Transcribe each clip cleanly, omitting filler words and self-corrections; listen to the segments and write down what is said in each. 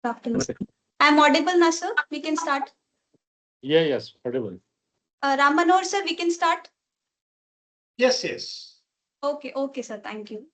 Good afternoon. I'm audible now, sir. We can start. Yes, audible. Rammanohar, sir, we can start. Yes. Okay, sir. Thank you.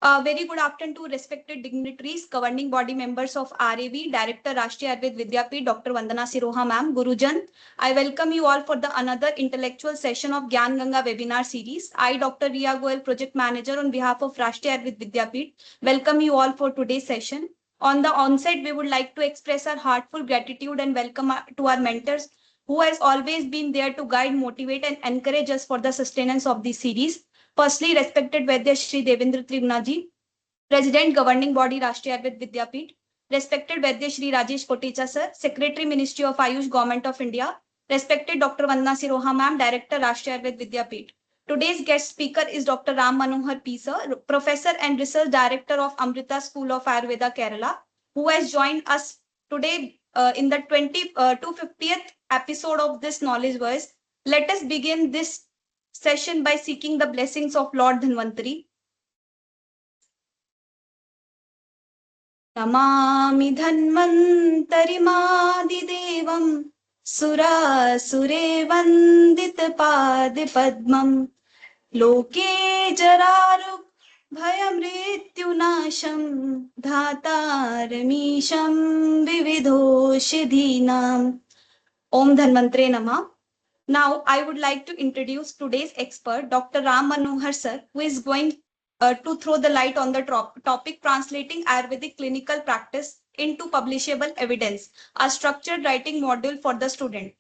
Very good afternoon to respected dignitaries, governing body members of RAV, Director Rashtriya Ayurveda Vidyapeeth, Dr. Vandana Siroha ma'am, Gurujan. I welcome you all for the another intellectual session of Gyan Ganga webinar series. I, Dr. Riya Goel, Project Manager on behalf of Rashtriya Ayurveda Vidyapeeth, welcome you all for today's session. On the onset, we would like to express our heartfelt gratitude and welcome to our mentors who has always been there to guide, motivate and encourage us for the sustenance of this series. Firstly, respected Vaidya Shri Devendra Tribhunaji, President Governing Body Rashtriya Ayurveda Vidyapeeth, respected Vaidya Shri Rajesh Kotecha sir, Secretary Ministry of Ayush Government of India, respected Dr. Vandana Siroha ma'am, Director Rashtriya Ayurveda Vidyapeeth. Today's guest speaker is Dr. Rammanohar P. sir, Professor and Research Director of Amrita School of Ayurveda, Kerala, who has joined us today in the 250th episode of this Knowledge Voice. Let us begin this session by seeking the blessings of Lord Dhanvantari. Namami धन्वन्तरिमादिदेवं सुरासुरे वन्दितपादपद्मं लोके जरारुग्भयमृत्युनाशं धातारमीशं विविधोषधीनाम्. Om Dhanvantare Namah. Now, I would like to introduce today's expert, Dr. Rammanohar sir, who is going to throw the light on the topic translating Ayurvedic clinical practice into publishable evidence, a structured writing module for the student.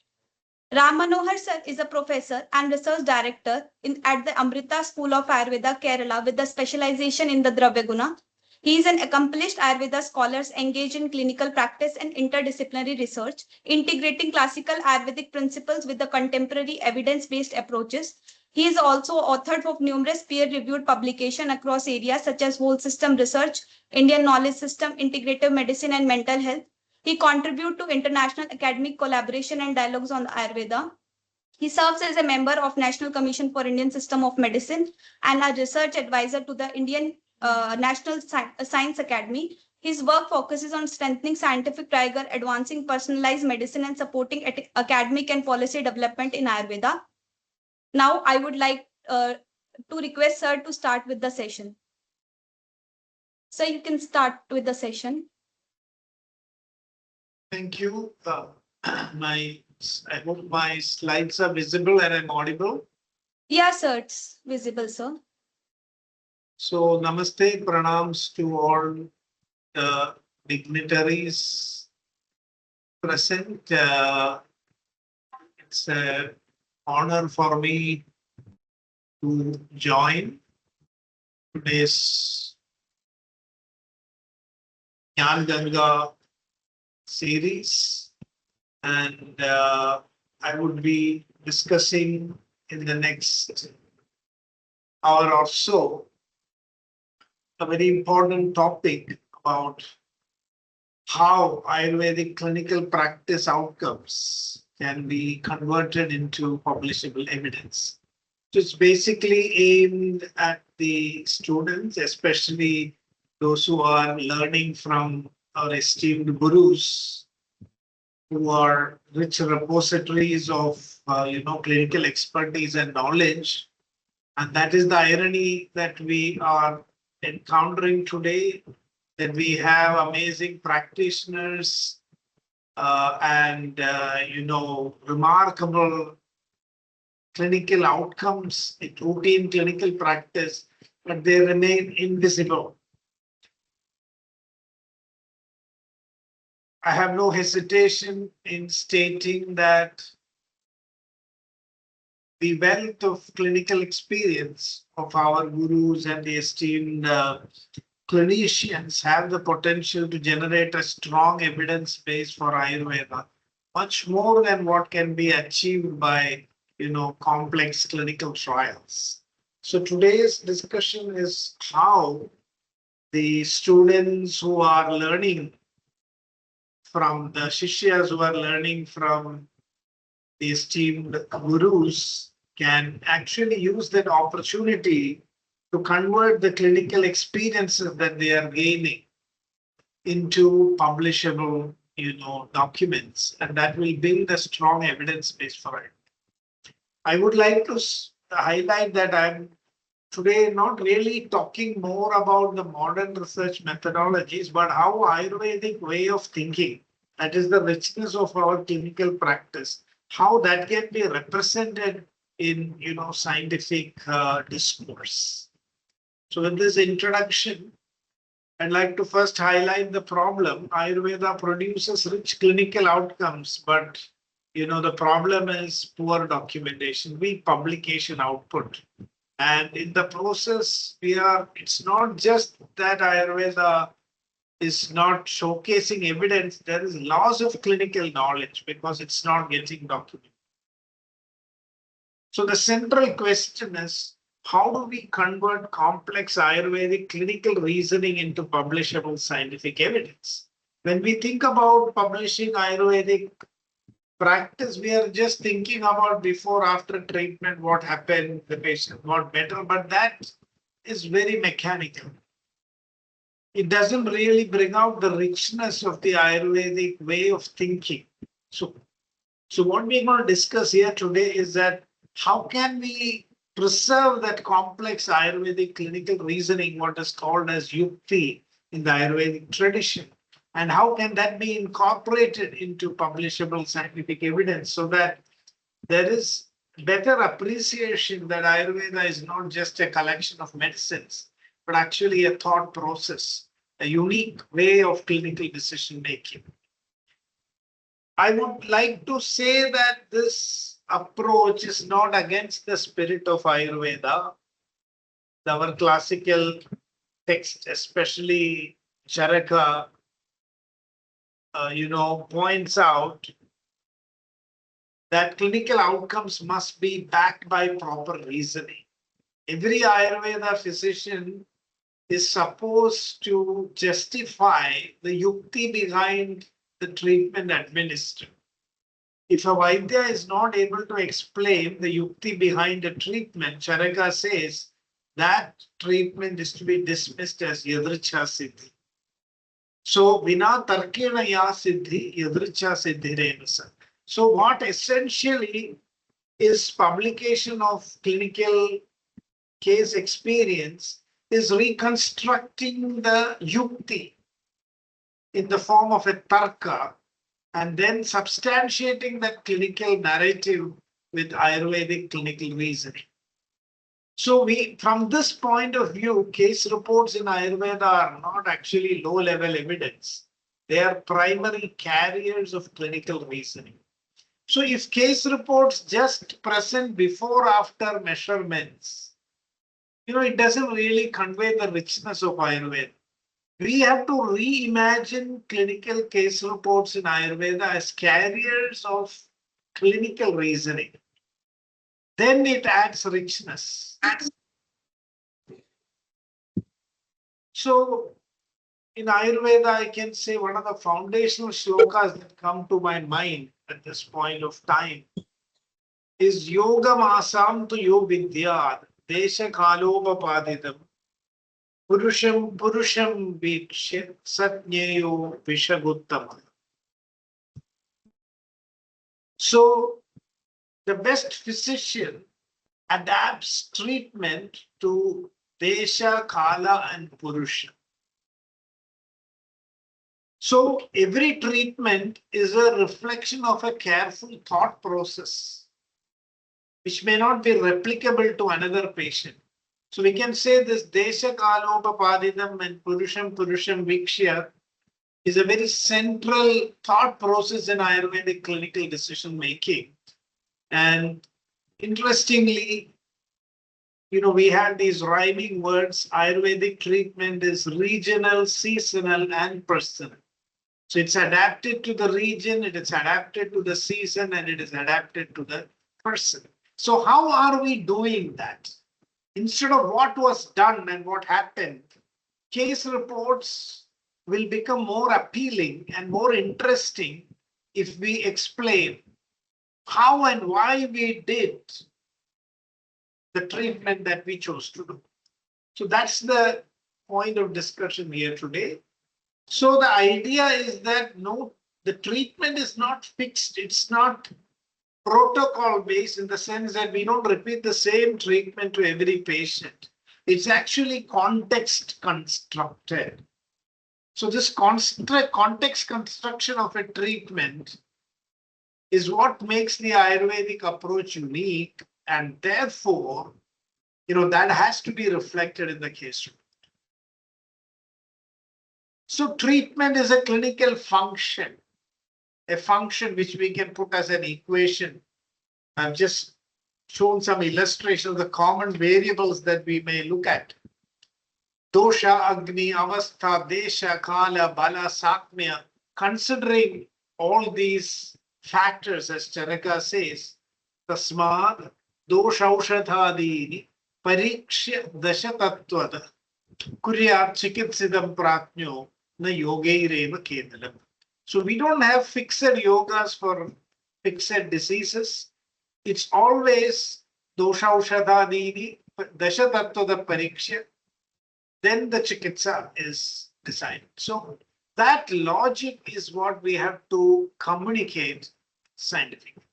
Rammanohar sir is a professor and research director at the Amrita School of Ayurveda, Kerala, with the specialization in the Dravya Guna. He is an accomplished Ayurveda scholar engaged in clinical practice and interdisciplinary research, integrating classical Ayurvedic principles with the contemporary evidence-based approaches. He is also authored of numerous peer-reviewed publications across areas such as whole system research, Indian knowledge system, integrative medicine, and mental health. He contributes to international academic collaboration and dialogues on Ayurveda. He serves as a member of National Commission for Indian System of Medicine and a research advisor to the Indian National Science Academy. His work focuses on strengthening scientific rigor, advancing personalized medicine, and supporting academic and policy development in Ayurveda. Now, I would like to request sir to start with the session. Sir, you can start with the session. Thank you. I hope my slides are visible and I'm audible. Yeah, sir, it's visible, sir. So, namaste, pranams to all the dignitaries present. It's an honor for me to join today's Gyan Ganga series, and I would be discussing in the next hour or so a very important topic about how Ayurvedic clinical practice outcomes can be converted into publishable evidence. So it's basically aimed at the students, especially those who are learning from our esteemed gurus, who are rich repositories of clinical expertise and knowledge. And that is the irony that we are encountering today, that we have amazing practitioners and remarkable clinical outcomes in routine clinical practice, but they remain invisible. I have no hesitation in stating that the wealth of clinical experience of our gurus and the esteemed clinicians have the potential to generate a strong evidence base for Ayurveda, much more than what can be achieved by complex clinical trials. So today's discussion is how the students who are learning from the Shishyas, who are learning from the esteemed gurus, can actually use that opportunity to convert the clinical experiences that they are gaining into publishable, documents, and that will build a strong evidence base for it. I would like to highlight that I'm today not really talking more about the modern research methodologies, but how Ayurvedic way of thinking, that is the richness of our clinical practice, how that can be represented in scientific discourse. So with this introduction, I'd like to first highlight the problem. Ayurveda produces rich clinical outcomes, but the problem is poor documentation, weak publication output. And in the process, it's not just that Ayurveda is not showcasing evidence, there is loss of clinical knowledge because it's not getting documented. So the central question is, how do we convert complex Ayurvedic clinical reasoning into publishable scientific evidence? When we think about publishing Ayurvedic practice, we are just thinking about before, after treatment, what happened, the patient got better, but that is very mechanical. It doesn't really bring out the richness of the Ayurvedic way of thinking. So what we're going to discuss here today is that how can we preserve that complex Ayurvedic clinical reasoning, what is called as yukti in the Ayurvedic tradition, and how can that be incorporated into publishable scientific evidence so that there is better appreciation that Ayurveda is not just a collection of medicines, but actually a thought process, a unique way of clinical decision making. I would like to say that this approach is not against the spirit of Ayurveda. Our classical text, especially Charaka, points out that clinical outcomes must be backed by proper reasoning. Every Ayurveda physician is supposed to justify the yukti behind the treatment administered. If a Vaidya is not able to explain the yukti behind a treatment, Charaka says that treatment is to be dismissed as yadricha siddhi. So, vina tarkena ya siddhi, yadricha siddhi. So, what essentially is publication of clinical case experience is reconstructing the yukti in the form of a tarka and then substantiating that clinical narrative with Ayurvedic clinical reasoning. So from this point of view, case reports in Ayurveda are not actually low-level evidence. They are primary carriers of clinical reasoning. So if case reports just present before-after measurements, it doesn't really convey the richness of Ayurveda. We have to reimagine clinical case reports in Ayurveda as carriers of clinical reasoning. Then it adds richness. So in Ayurveda, I can say one of the foundational shlokas that come to my mind at this point of time is Yoga Masam tu yo vidyad desha kalopapadidam purusham vikshya satnyeyo vishaguttama. So the best physician adapts treatment to desha, kala, and purusha. So every treatment is a reflection of a careful thought process, which may not be replicable to another patient. So we can say this desha kalopapadidam and purusham vikshya is a very central thought process in Ayurvedic clinical decision making. And interestingly, we have these rhyming words. Ayurvedic treatment is regional, seasonal, and personal. So it's adapted to the region, it is adapted to the season, and it is adapted to the person. So how are we doing that? Instead of what was done and what happened, case reports will become more appealing and more interesting if we explain how and why we did the treatment that we chose to do. So that's the point of discussion here today. So the idea is that no, the treatment is not fixed. It's not protocol based in the sense that we don't repeat the same treatment to every patient. It's actually context constructed. So this context construction of a treatment is what makes the Ayurvedic approach unique, and therefore, that has to be reflected in the case report. So treatment is a clinical function, a function which we can put as an equation. I've just shown some illustration of the common variables that we may look at. Dosha, Agni, Avastha, Desha, Kala, Bala, Sakmya. Considering all these factors, as Charaka says, Tasmad, Doshaushadhadini, Parikshya Dashatatvada, Kuryat Chikitsidam Pratnyo, Na Yogaireva Kedalam. So we don't have fixed yogas for fixed diseases. It's always Doshaushadhadini, Dashatatvada Parikshya. Then the chikitsa is decided. So that logic is what we have to communicate scientifically.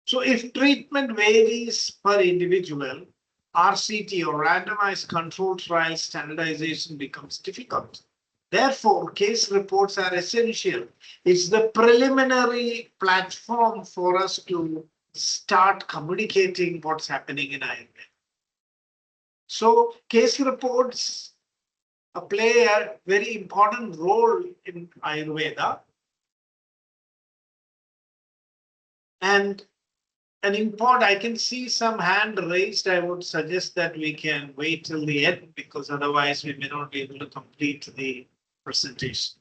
So if treatment varies per individual, RCT or randomized controlled trial standardization becomes difficult. Therefore, case reports are essential. It's the preliminary platform for us to start communicating what's happening in Ayurveda. So case reports play a very important role in Ayurveda. And I can see some hand raised. I would suggest that we can wait till the end because otherwise we may not be able to complete the presentation.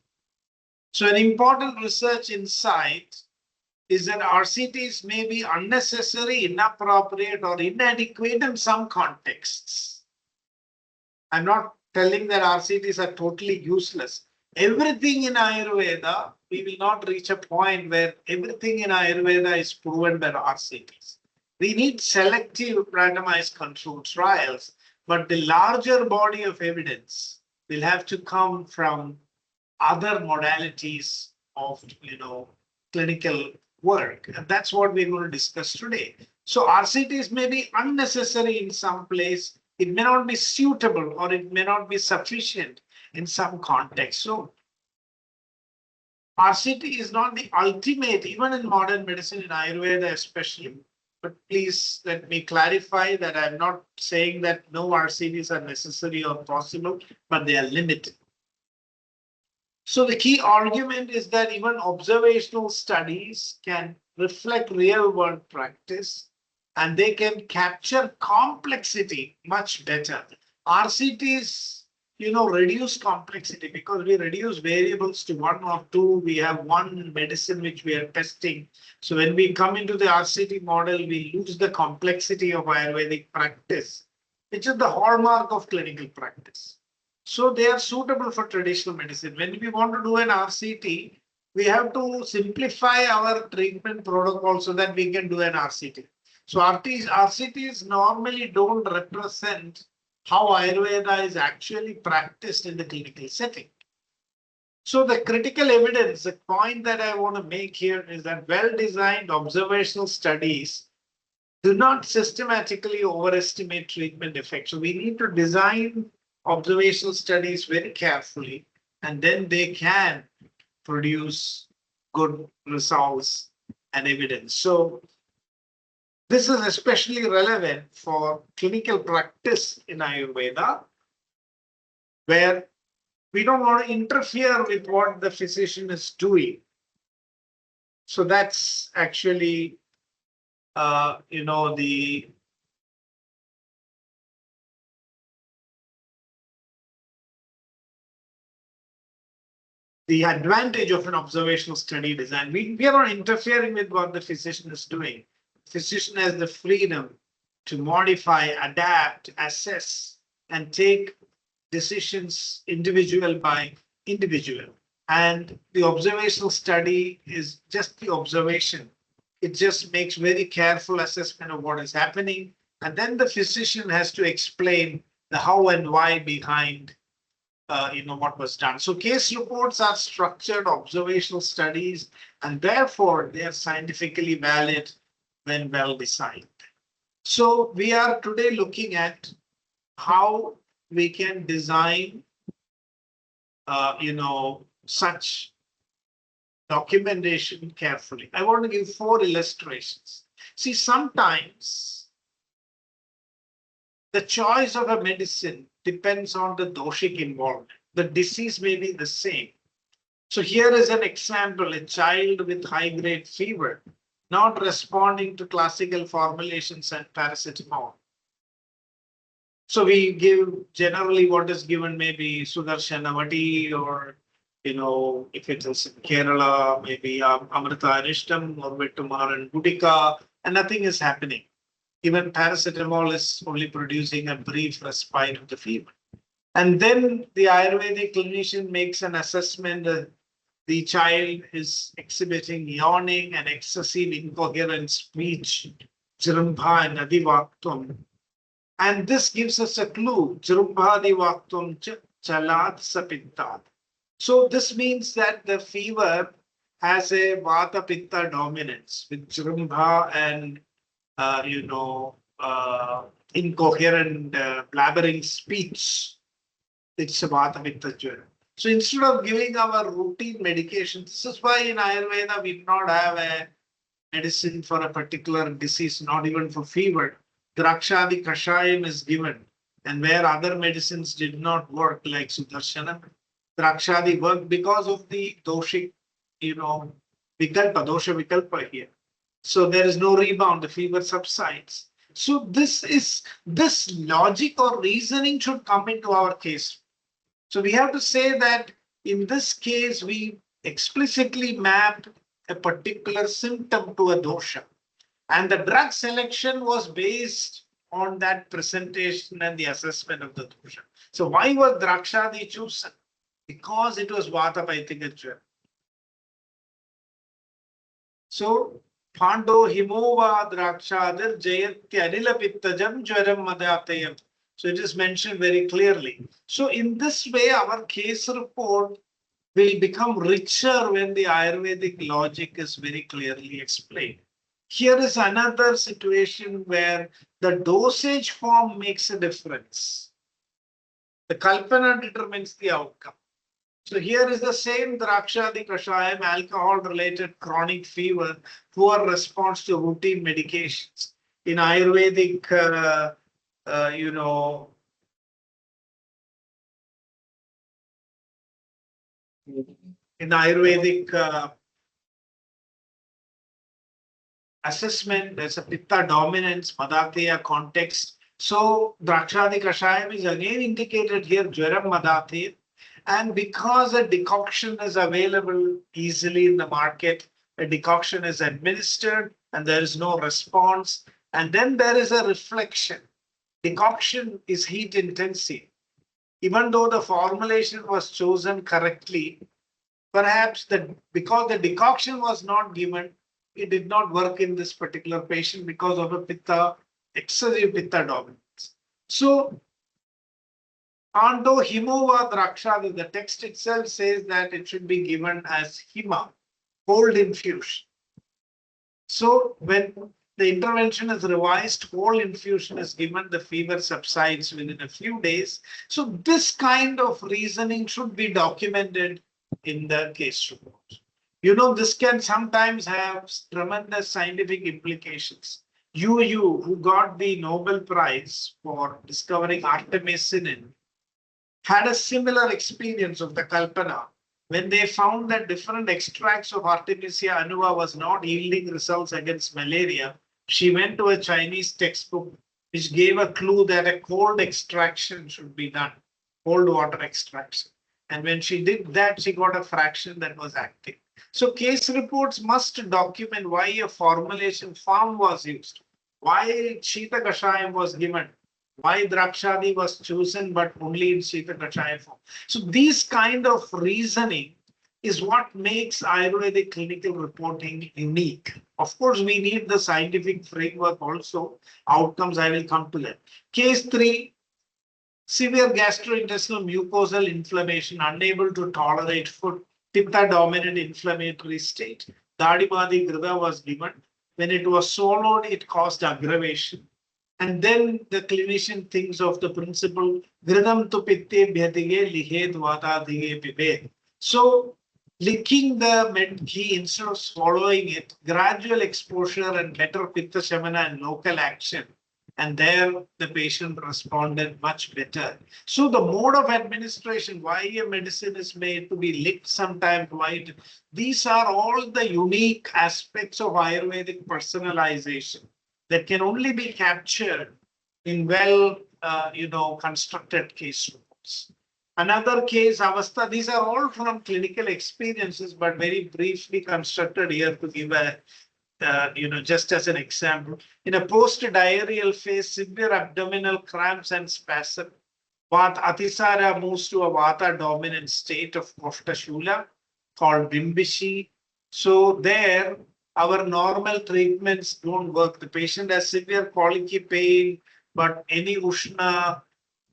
So an important research insight is that RCTs may be unnecessary, inappropriate, or inadequate in some contexts. I'm not telling that RCTs are totally useless. Everything in Ayurveda, we will not reach a point where everything in Ayurveda is proven by RCTs. We need selective randomized controlled trials, but the larger body of evidence will have to come from other modalities of clinical work. And that's what we're going to discuss today. So RCTs may be unnecessary in some place. It may not be suitable or it may not be sufficient in some context. So RCT is not the ultimate, even in modern medicine, in Ayurveda especially. But please let me clarify that I'm not saying that no RCTs are necessary or possible, but they are limited. So the key argument is that even observational studies can reflect real world practice and they can capture complexity much better. RCTs, reduce complexity because we reduce variables to one or two. We have one medicine which we are testing. So when we come into the RCT model, we lose the complexity of Ayurvedic practice, which is the hallmark of clinical practice. So they are suitable for traditional medicine. When we want to do an RCT, we have to simplify our treatment protocol so that we can do an RCT. So RCTs normally don't represent how Ayurveda is actually practiced in the clinical setting. So the critical evidence, the point that I want to make here is that well-designed observational studies do not systematically overestimate treatment effect. So we need to design observational studies very carefully, and then they can produce good results and evidence. So this is especially relevant for clinical practice in Ayurveda, where we don't want to interfere with what the physician is doing. So that's actually, the advantage of an observational study design. We are not interfering with what the physician is doing. The physician has the freedom to modify, adapt, assess, and take decisions individual by individual. And the observational study is just the observation. It just makes very careful assessment of what is happening. And then the physician has to explain the how and why behind what was done. So case reports are structured observational studies, and therefore they are scientifically valid when well designed. So we are today looking at how we can design, such documentation carefully. I want to give 4 illustrations. See, sometimes the choice of a medicine depends on the doshic involved. The disease may be the same. So here is an example, a child with high-grade fever, not responding to classical formulations and paracetamol. So we give generally what is given, maybe Sudarshanavati, or if it is in Kerala, maybe Amrita Arishtam or Vettumar and Gudika, and nothing is happening. Even paracetamol is only producing a brief respite of the fever. And then the Ayurvedic clinician makes an assessment that the child is exhibiting yawning and excessive incoherent speech, Jrumbha and Adivaktum. And this gives us a clue, Jrumbha Adivaktum Chalat Sapittat. So this means that the fever has a Vata Pitta dominance with Jrumbha and incoherent blabbering speech. It's a Vata Pitta Jwara. So instead of giving our routine medication, this is why in Ayurveda we do not have a medicine for a particular disease, not even for fever. Drakshadi Kashayam is given, and where other medicines did not work, like Sudarshanam, Drakshadi worked because of the doshic, Vikalpa, dosha Vikalpa here. So there is no rebound, the fever subsides. So this logic or reasoning should come into our case. So we have to say that in this case, we explicitly mapped a particular symptom to a dosha. And the drug selection was based on that presentation and the assessment of the dosha. So why was Drakshadi chosen? Because it was Vata Paitika Jwara. So Phando Himova Drakshadir Jayatya Anila Pittajam Jwaram Madhyatayam. So it is mentioned very clearly. So in this way, our case report will become richer when the Ayurvedic logic is very clearly explained. Here is another situation where the dosage form makes a difference. The Kalpana determines the outcome. So here is the same Drakshadi Kashayam, alcohol-related chronic fever, poor response to routine medications. In Ayurvedic, assessment, there's a Pitta dominance, Madhateya context. So Drakshadi Kashayam is again indicated here, Jwaram Madhateya. And because a decoction is available easily in the market, a decoction is administered and there is no response. And then there is a reflection. Decoction is heat intensive. Even though the formulation was chosen correctly, perhaps because the decoction was not given, it did not work in this particular patient because of a excessive Pitta dominance. So Ando Himova Drakshadi, the text itself says that it should be given as Hima, cold infusion. So when the intervention is revised, cold infusion is given, the fever subsides within a few days. So this kind of reasoning should be documented in the case report. This can sometimes have tremendous scientific implications. Who got the Nobel Prize for discovering artemisinin, had a similar experience of the Kalpana when they found that different extracts of Artemisia annua was not yielding results against malaria. She went to a Chinese textbook which gave a clue that a cold extraction should be done, cold water extraction. And when she did that, she got a fraction that was active. So case reports must document why a formulation form was used, why Shita Kashayam was given, why Drakshadi was chosen, but only in Shita Kashaya form. So these kind of reasoning is what makes Ayurvedic clinical reporting unique. Of course, we need the scientific framework also. Outcomes, I will come to that. Case 3, severe gastrointestinal mucosal inflammation, unable to tolerate food, pitta dominant inflammatory state. Dadibadi Grida was given. When it was swallowed, it caused aggravation. And then the clinician thinks of the principle Gridam tu pitte bhyadige lihed vata dige pibed. So licking the ghee instead of swallowing it, gradual exposure and better pitta shamana and local action. And there the patient responded much better. So the mode of administration, why a medicine is made to be licked sometimes, why these are all the unique aspects of Ayurvedic personalization that can only be captured in well, constructed case reports. Another case, Avastha, these are all from clinical experiences, but very briefly constructed here to give a, just as an example. In a post-diarrheal phase, severe abdominal cramps and spasm, Vata Atisara moves to a Vata dominant state of Koftashula called Bimbishi. So there, our normal treatments don't work. The patient has severe colicky pain, but any Ushna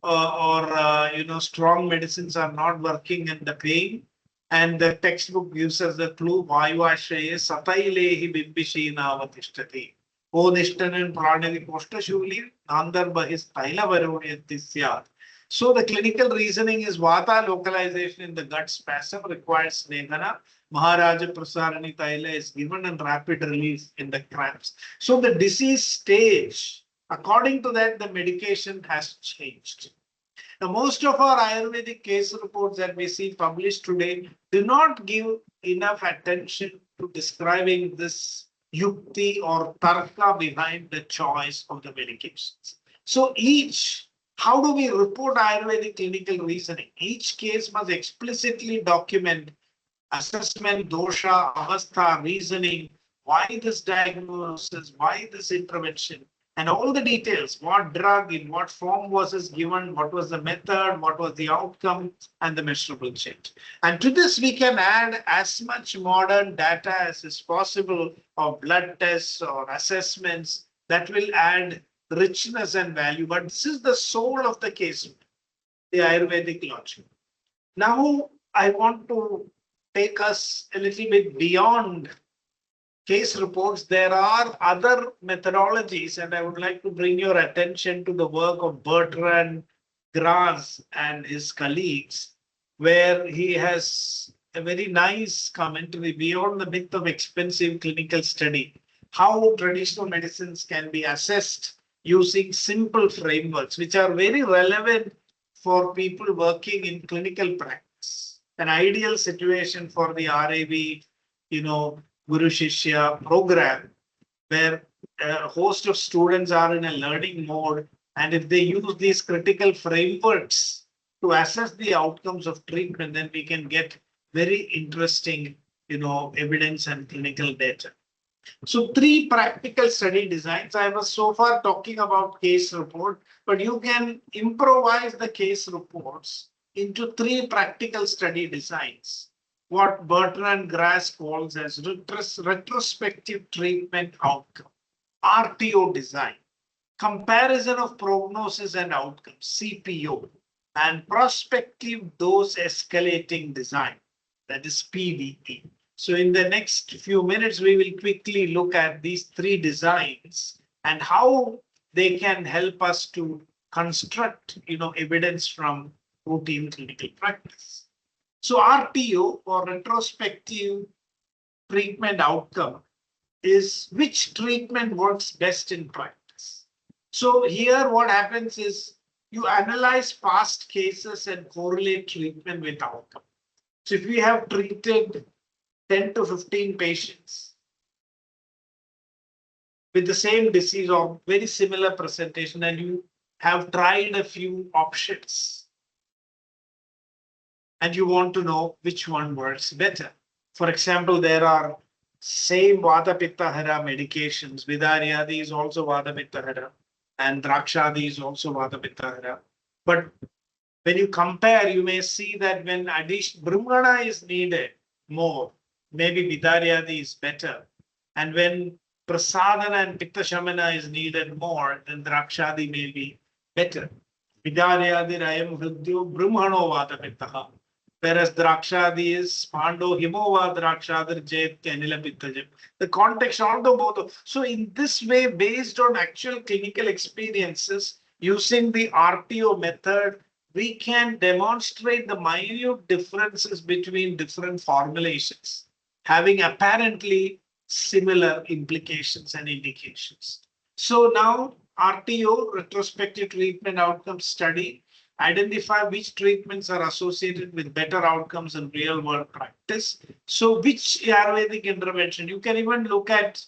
or strong medicines are not working in the pain. And the textbook gives us the clue, Vayuashraye Satailehi Bimbishi Navatishtati. O Nishtanan Pranali Postashuli, Nandar Bahis Taila Varunyatisya. So the clinical reasoning is Vata localization in the gut spasm requires Snehana. Maharaja Prasarani Taila is given and rapid relief in the cramps. So the disease stage, according to that, the medication has changed. Now, most of our Ayurvedic case reports that we see published today do not give enough attention to describing this yukti or tarka behind the choice of the medications. So how do we report Ayurvedic clinical reasoning? Each case must explicitly document assessment, dosha, avastha, reasoning, why this diagnosis, why this intervention, and all the details, what drug, in what form was it given, what was the method, what was the outcome, and the measurable change. And to this, we can add as much modern data as is possible of blood tests or assessments that will add richness and value. But this is the soul of the case, the Ayurvedic logic. Now, I want to take us a little bit beyond case reports. There are other methodologies, and I would like to bring your attention to the work of Bertrand Gras and his colleagues, where he has a very nice commentary beyond the myth of expensive clinical study, how traditional medicines can be assessed using simple frameworks, which are very relevant for people working in clinical practice. An ideal situation for the RAB, Guru Shishya program, where a host of students are in a learning mode. And if they use these critical frameworks to assess the outcomes of treatment, then we can get very interesting, evidence and clinical data. So 3 practical study designs. I was so far talking about case report, but you can improvise the case reports into 3 practical study designs, what Bertrand Gras calls as retrospective treatment outcome, RTO design, comparison of prognosis and outcomes, CPO, and prospective dose escalating design, that is PDE. So in the next few minutes, we will quickly look at these 3 designs and how they can help us to construct, evidence from routine clinical practice. So RTO, or retrospective treatment outcome, is which treatment works best in practice. So here what happens is you analyze past cases and correlate treatment with outcome. So if we have treated 10 to 15 patients with the same disease or very similar presentation, and you have tried a few options and you want to know which one works better. For example, there are same Vata Pitta Hara medications. Vidaryadi is also Vata Pitta Hara and Drakshadi is also Vata Pitta Hara. But when you compare, you may see that when addition Brahmana is needed more, maybe Vidaryadi is better. And when Prasadana and Pitta Shamana is needed more, then Drakshadi may be better. Vidaryadirayam Hridyo Brahmano Vadapittaha. Whereas Drakshadi is Pando Himova Drakshadar Jet Kanila Pittajam. The context, although both. So in this way, based on actual clinical experiences, using the RTO method, we can demonstrate the minute differences between different formulations, having apparently similar implications and indications. So now RTO, retrospective treatment outcome study, identify which treatments are associated with better outcomes in real world practice. So which Ayurvedic intervention, you can even look at,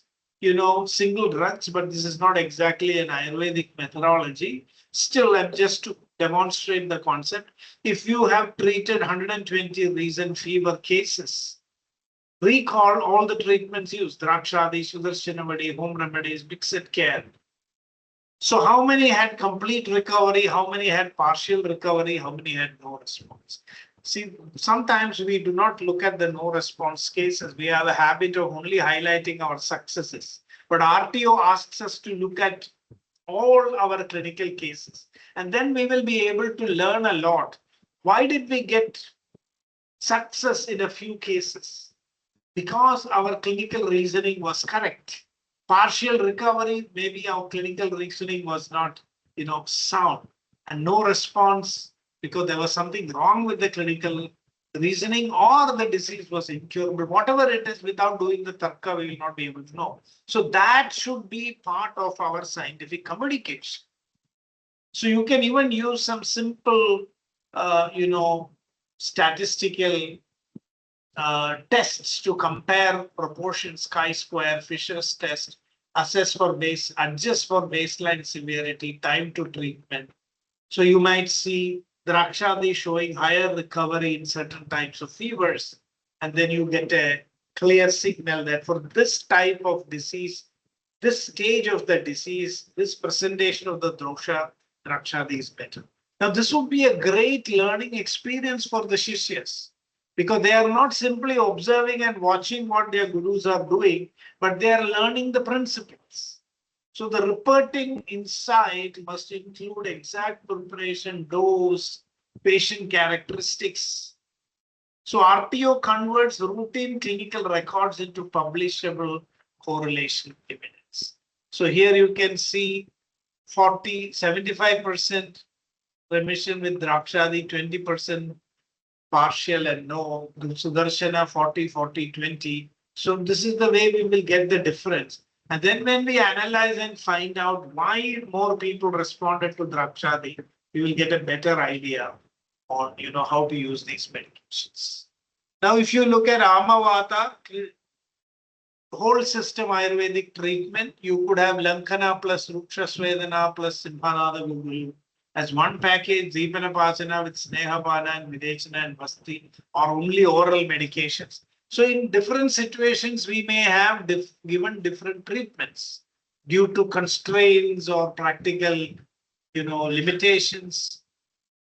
single drugs, but this is not exactly an Ayurvedic methodology. Still, I'm just to demonstrate the concept. If you have treated 120 recent fever cases, recall all the treatments used, Drakshadi, Sudarshanavadi, home remedies, mixed care. So how many had complete recovery? How many had partial recovery? How many had no response? See, sometimes we do not look at the no response cases. We have a habit of only highlighting our successes. But RTO asks us to look at all our clinical cases. And then we will be able to learn a lot. Why did we get success in a few cases? Because our clinical reasoning was correct. Partial recovery, maybe our clinical reasoning was not, sound, and no response because there was something wrong with the clinical reasoning or the disease was incurable. Whatever it is, without doing the tarka, we will not be able to know. So that should be part of our scientific communication. So you can even use some simple, statistical tests to compare proportions, chi-square, Fisher's test, adjust for baseline severity, time to treatment. So you might see Drakshadi showing higher recovery in certain types of fevers, and then you get a clear signal that for this type of disease, this stage of the disease, this presentation of the dosha, Drakshadi is better. Now, this would be a great learning experience for the Shishyas, because they are not simply observing and watching what their gurus are doing, but they are learning the principles. So the reporting inside must include exact preparation, dose, patient characteristics. So RTO converts routine clinical records into publishable correlation evidence. So here you can see 75% remission with Drakshadi, 20% partial and no, Sudarshana 40-40-20. So this is the way we will get the difference. And then when we analyze and find out why more people responded to Drakshadi, we will get a better idea on how to use these medications. Now, if you look at Amavata, whole system Ayurvedic treatment, you could have Lankana plus Ruksha Swedana plus Simhanada Gugulu as one package, Deepanapasana with Snehabana and Videchana and Vasti, or only oral medications. So in different situations, we may have given different treatments due to constraints or practical, limitations.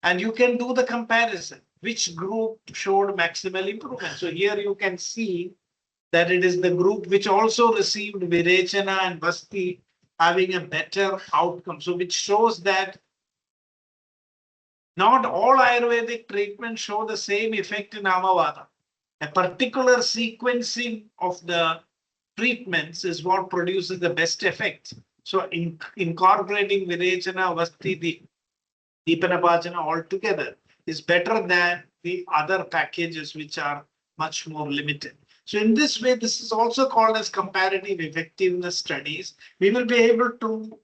And you can do the comparison, which group showed maximal improvement. So here you can see that it is the group which also received Virechana and Vasti having a better outcome. So which shows that not all Ayurvedic treatments show the same effect in Amavata. A particular sequencing of the treatments is what produces the best effect. So incorporating Virechana, Vasti, Deepanapachana altogether is better than the other packages which are much more limited. So in this way, this is also called as comparative effectiveness studies. We will be able to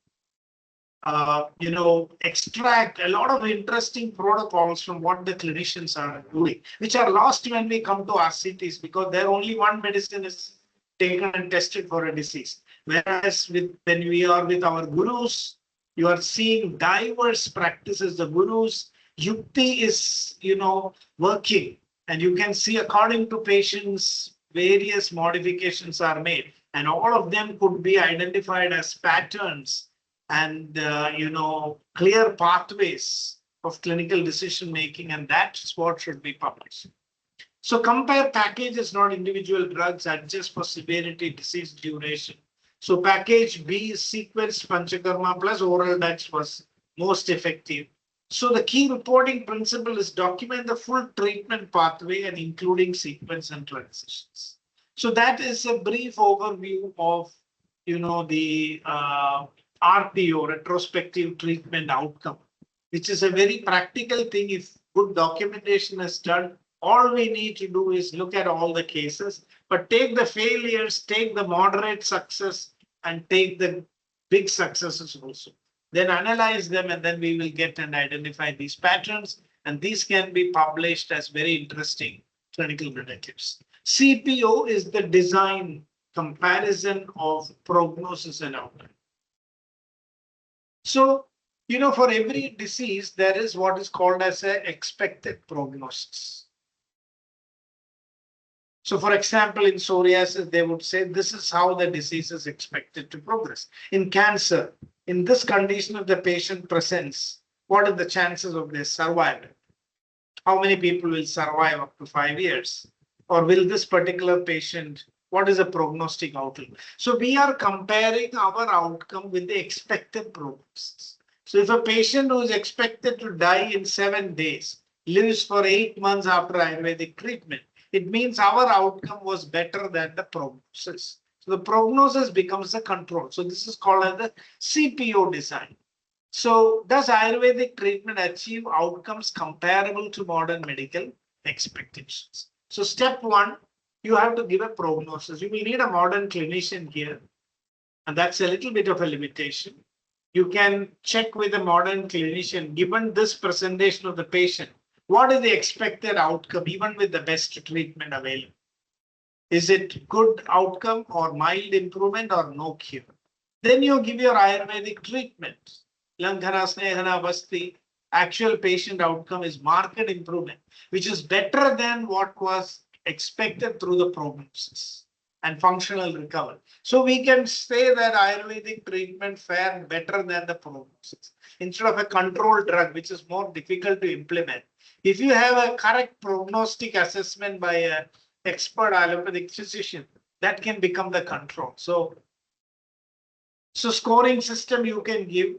extract a lot of interesting protocols from what the clinicians are doing, which are lost when we come to RCTs, because there only one medicine is taken and tested for a disease. Whereas when we are with our gurus, you are seeing diverse practices. The gurus' yukti is, working, and you can see according to patients, various modifications are made, and all of them could be identified as patterns and clear pathways of clinical decision making, and that's what should be published. So compare packages, not individual drugs, adjust for severity, disease duration. So package B is sequenced Panchakarma plus oral Dutch was most effective. So the key reporting principle is document the full treatment pathway and including sequence and transitions. So that is a brief overview of, the RTO, retrospective treatment outcome, which is a very practical thing. If good documentation is done, all we need to do is look at all the cases, but take the failures, take the moderate success, and take the big successes also. Then analyze them, and then we will get and identify these patterns. And these can be published as very interesting clinical narratives. CPO is the design comparison of prognosis and outcome. So, for every disease, there is what is called as an expected prognosis. So, for example, in psoriasis, they would say this is how the disease is expected to progress. In cancer, in this condition, if the patient presents, what are the chances of their survival? How many people will survive up to 5 years? Or will this particular patient, what is the prognostic outlook? So we are comparing our outcome with the expected prognosis. So if a patient who is expected to die in 7 days lives for 8 months after Ayurvedic treatment, it means our outcome was better than the prognosis. So the prognosis becomes the control. So this is called as the CPO design. So does Ayurvedic treatment achieve outcomes comparable to modern medical expectations? So step one, you have to give a prognosis. You will need a modern clinician here. And that's a little bit of a limitation. You can check with a modern clinician, given this presentation of the patient, what is the expected outcome, even with the best treatment available? Is it good outcome or mild improvement or no cure? Then you give your Ayurvedic treatment. Langhana, Snehana, Basti, actual patient outcome is marked improvement, which is better than what was expected through the prognosis and functional recovery. So we can say that Ayurvedic treatment fared better than the prognosis. Instead of a controlled drug, which is more difficult to implement, if you have a correct prognostic assessment by an expert allopathic physician, that can become the control. So scoring system you can give.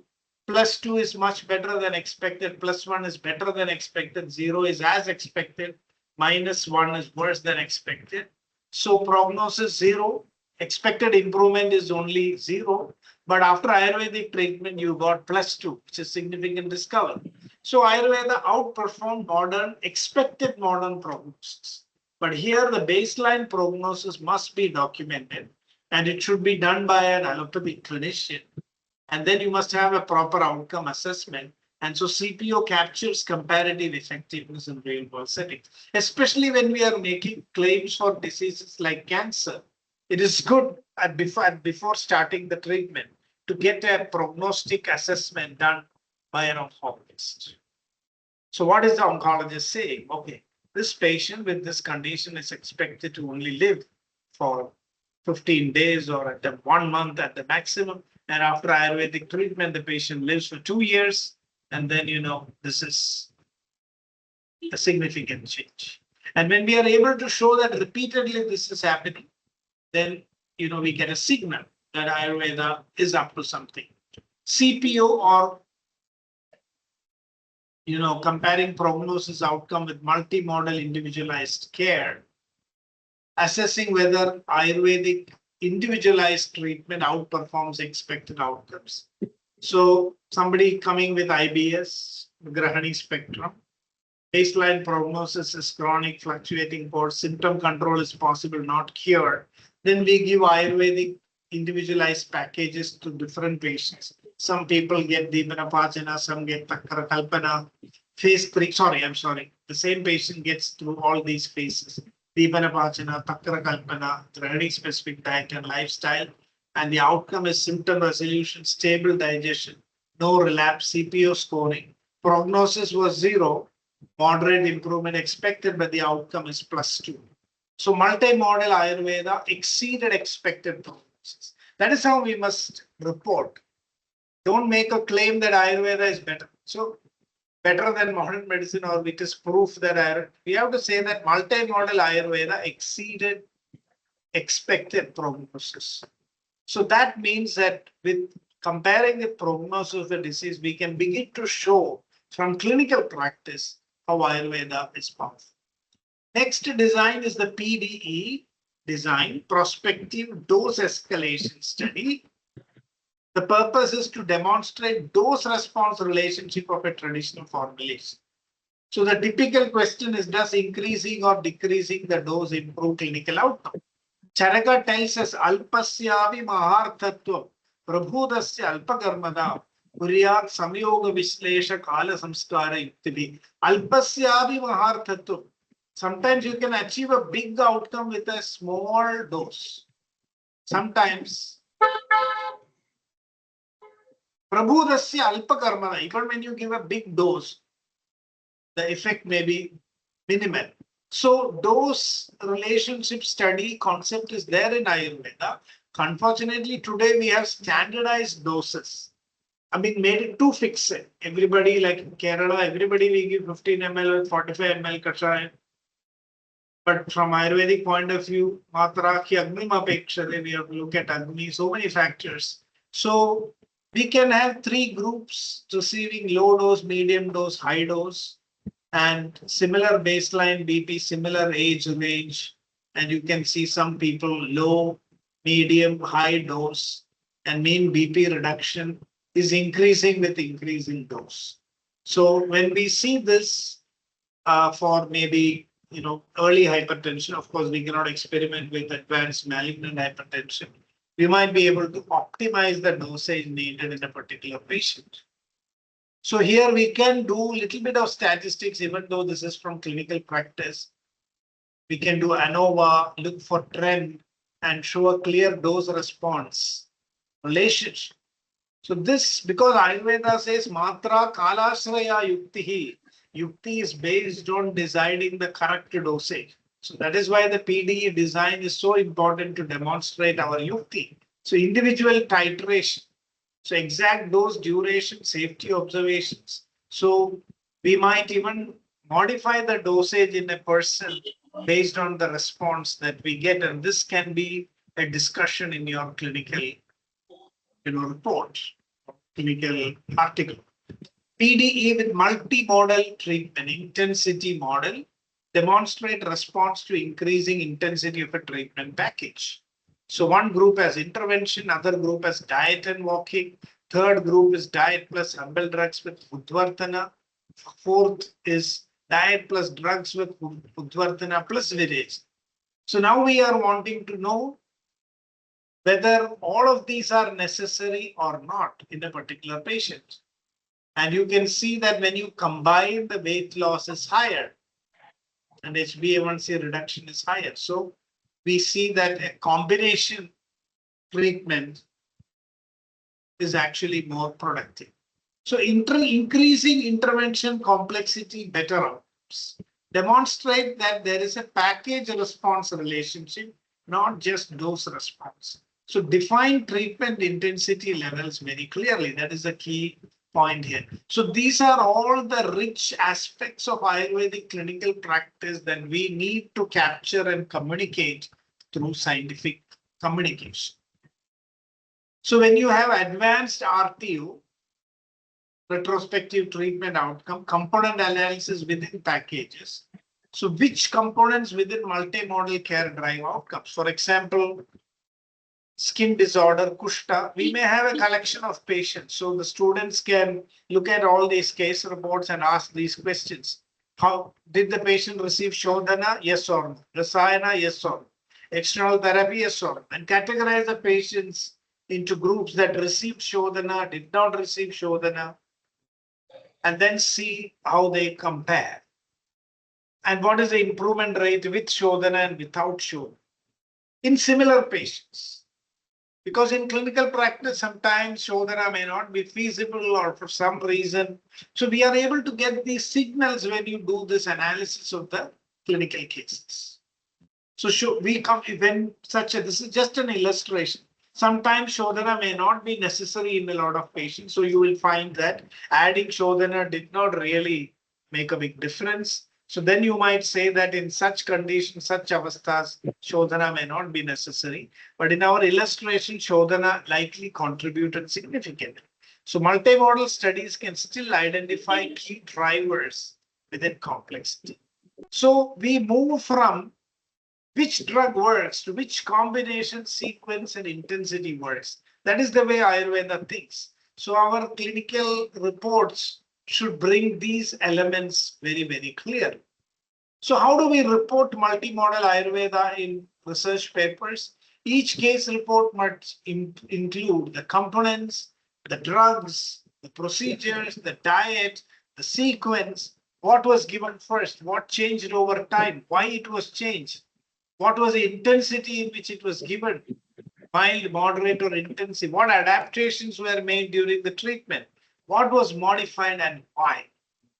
+2 is much better than expected. +1 is better than expected. 0 is as expected. -1 is worse than expected. So prognosis 0. Expected improvement is only 0. But after Ayurvedic treatment, you got +2, which is significant discovery. So Ayurveda outperformed expected modern prognosis. But here the baseline prognosis must be documented, and it should be done by an allopathic clinician. And then you must have a proper outcome assessment. And so CPO captures comparative effectiveness in real world settings, especially when we are making claims for diseases like cancer. It is good before starting the treatment to get a prognostic assessment done by an oncologist. So what is the oncologist saying? Okay, this patient with this condition is expected to only live for 15 days or at 1 month at the maximum. And after Ayurvedic treatment, the patient lives for 2 years. And then, this is a significant change. And when we are able to show that repeatedly this is happening, then, we get a signal that Ayurveda is up to something. CPO, or, comparing prognosis outcome with multimodal individualized care, assessing whether Ayurvedic individualized treatment outperforms expected outcomes. So somebody coming with IBS, Grahani spectrum, baseline prognosis is chronic fluctuating course, symptom control is possible, not cure. Then we give Ayurvedic individualized packages to different patients. Some people get Deepanapachana, some get Takara Kalpana. Phase 3, the same patient gets through all these phases. Deepanapachana, Takara Kalpana, Grahani specific diet and lifestyle. And the outcome is symptom resolution, stable digestion, no relapse, CPO scoring. Prognosis was 0, moderate improvement expected, but the outcome is +2. So multimodal Ayurveda exceeded expected prognosis. That is how we must report. Don't make a claim that Ayurveda is better. So better than modern medicine, or it is proof that we have to say that multimodal Ayurveda exceeded expected prognosis. So that means that with comparing the prognosis of the disease, we can begin to show from clinical practice how Ayurveda is powerful. Next design is the PDE design, prospective dose escalation study. The purpose is to demonstrate dose-response relationship of a traditional formulation. So the typical question is, does increasing or decreasing the dose improve clinical outcome? Charaka tells us, Alpasyavi Maharthatvam, Prabhudasya Alpakarmada, Kuryat Samyoga Vishlesha Kala Samskara Yuktibi. Alpasyavi Maharthatvam. Sometimes you can achieve a big outcome with a small dose. Sometimes Prabhudasya Alpakarmada, even when you give a big dose, the effect may be minimal. So dose relationship study concept is there in Ayurveda. Unfortunately, today we have standardized doses. I mean, made it too fixed. Everybody, like in Kerala, everybody we give 15 ml or 45 ml kashayam. But from Ayurvedic point of view, matra ki agnima pekshade, we have to look at agni, so many factors. So we can have 3 groups receiving low dose, medium dose, high dose, and similar baseline BP, similar age range. And you can see some people low, medium, high dose, and mean BP reduction is increasing with increasing dose. So when we see this for maybe early hypertension, of course, we cannot experiment with advanced malignant hypertension. We might be able to optimize the dosage needed in a particular patient. So here we can do a little bit of statistics, even though this is from clinical practice. We can do ANOVA, look for trend, and show a clear dose response relationship. So this, because Ayurveda says matra kalashraya yuktihi. Yukti is based on deciding the correct dosage. So that is why the PDE design is so important to demonstrate our yukti. So individual titration. So exact dose, duration, safety observations. So we might even modify the dosage in a person based on the response that we get. And this can be a discussion in your clinical report, clinical article. PDE with multi-modal treatment, intensity model, demonstrate response to increasing intensity of a treatment package. So one group has intervention, other group has diet and walking, third group is diet plus herbal drugs with Udvartana, fourth is diet plus drugs with Udvartana plus Viraj. So now we are wanting to know whether all of these are necessary or not in a particular patient. And you can see that when you combine, the weight loss is higher and HbA1c reduction is higher. So we see that a combination treatment is actually more productive. So increasing intervention complexity, better outcomes. Demonstrate that there is a package response relationship, not just dose response. So define treatment intensity levels very clearly. That is a key point here. So these are all the rich aspects of Ayurvedic clinical practice that we need to capture and communicate through scientific communication. So when you have advanced RTU, retrospective treatment outcome, component analysis within packages. So which components within multimodal care drive outcomes? For example, skin disorder, Kushta, we may have a collection of patients. So the students can look at all these case reports and ask these questions. How did the patient receive Shodhana? Yes or no. Rasayana? Yes or no. External therapy? Yes or no. And categorize the patients into groups that received Shodhana, did not receive Shodhana, and then see how they compare. And what is the improvement rate with Shodhana and without Shodhana in similar patients? Because in clinical practice, sometimes Shodhana may not be feasible or for some reason. So we are able to get these signals when you do this analysis of the clinical cases. So we come when this is just an illustration. Sometimes Shodhana may not be necessary in a lot of patients. So you will find that adding Shodhana did not really make a big difference. So then you might say that in such conditions, such avasthas, Shodhana may not be necessary. But in our illustration, Shodhana likely contributed significantly. So multimodal studies can still identify key drivers within complexity. So we move from which drug works to which combination, sequence, and intensity works. That is the way Ayurveda thinks. So our clinical reports should bring these elements very, very clear. So how do we report multimodal Ayurveda in research papers? Each case report must include the components, the drugs, the procedures, the diet, the sequence, what was given first, what changed over time, why it was changed, what was the intensity in which it was given, mild, moderate, or intensive, what adaptations were made during the treatment, what was modified and why.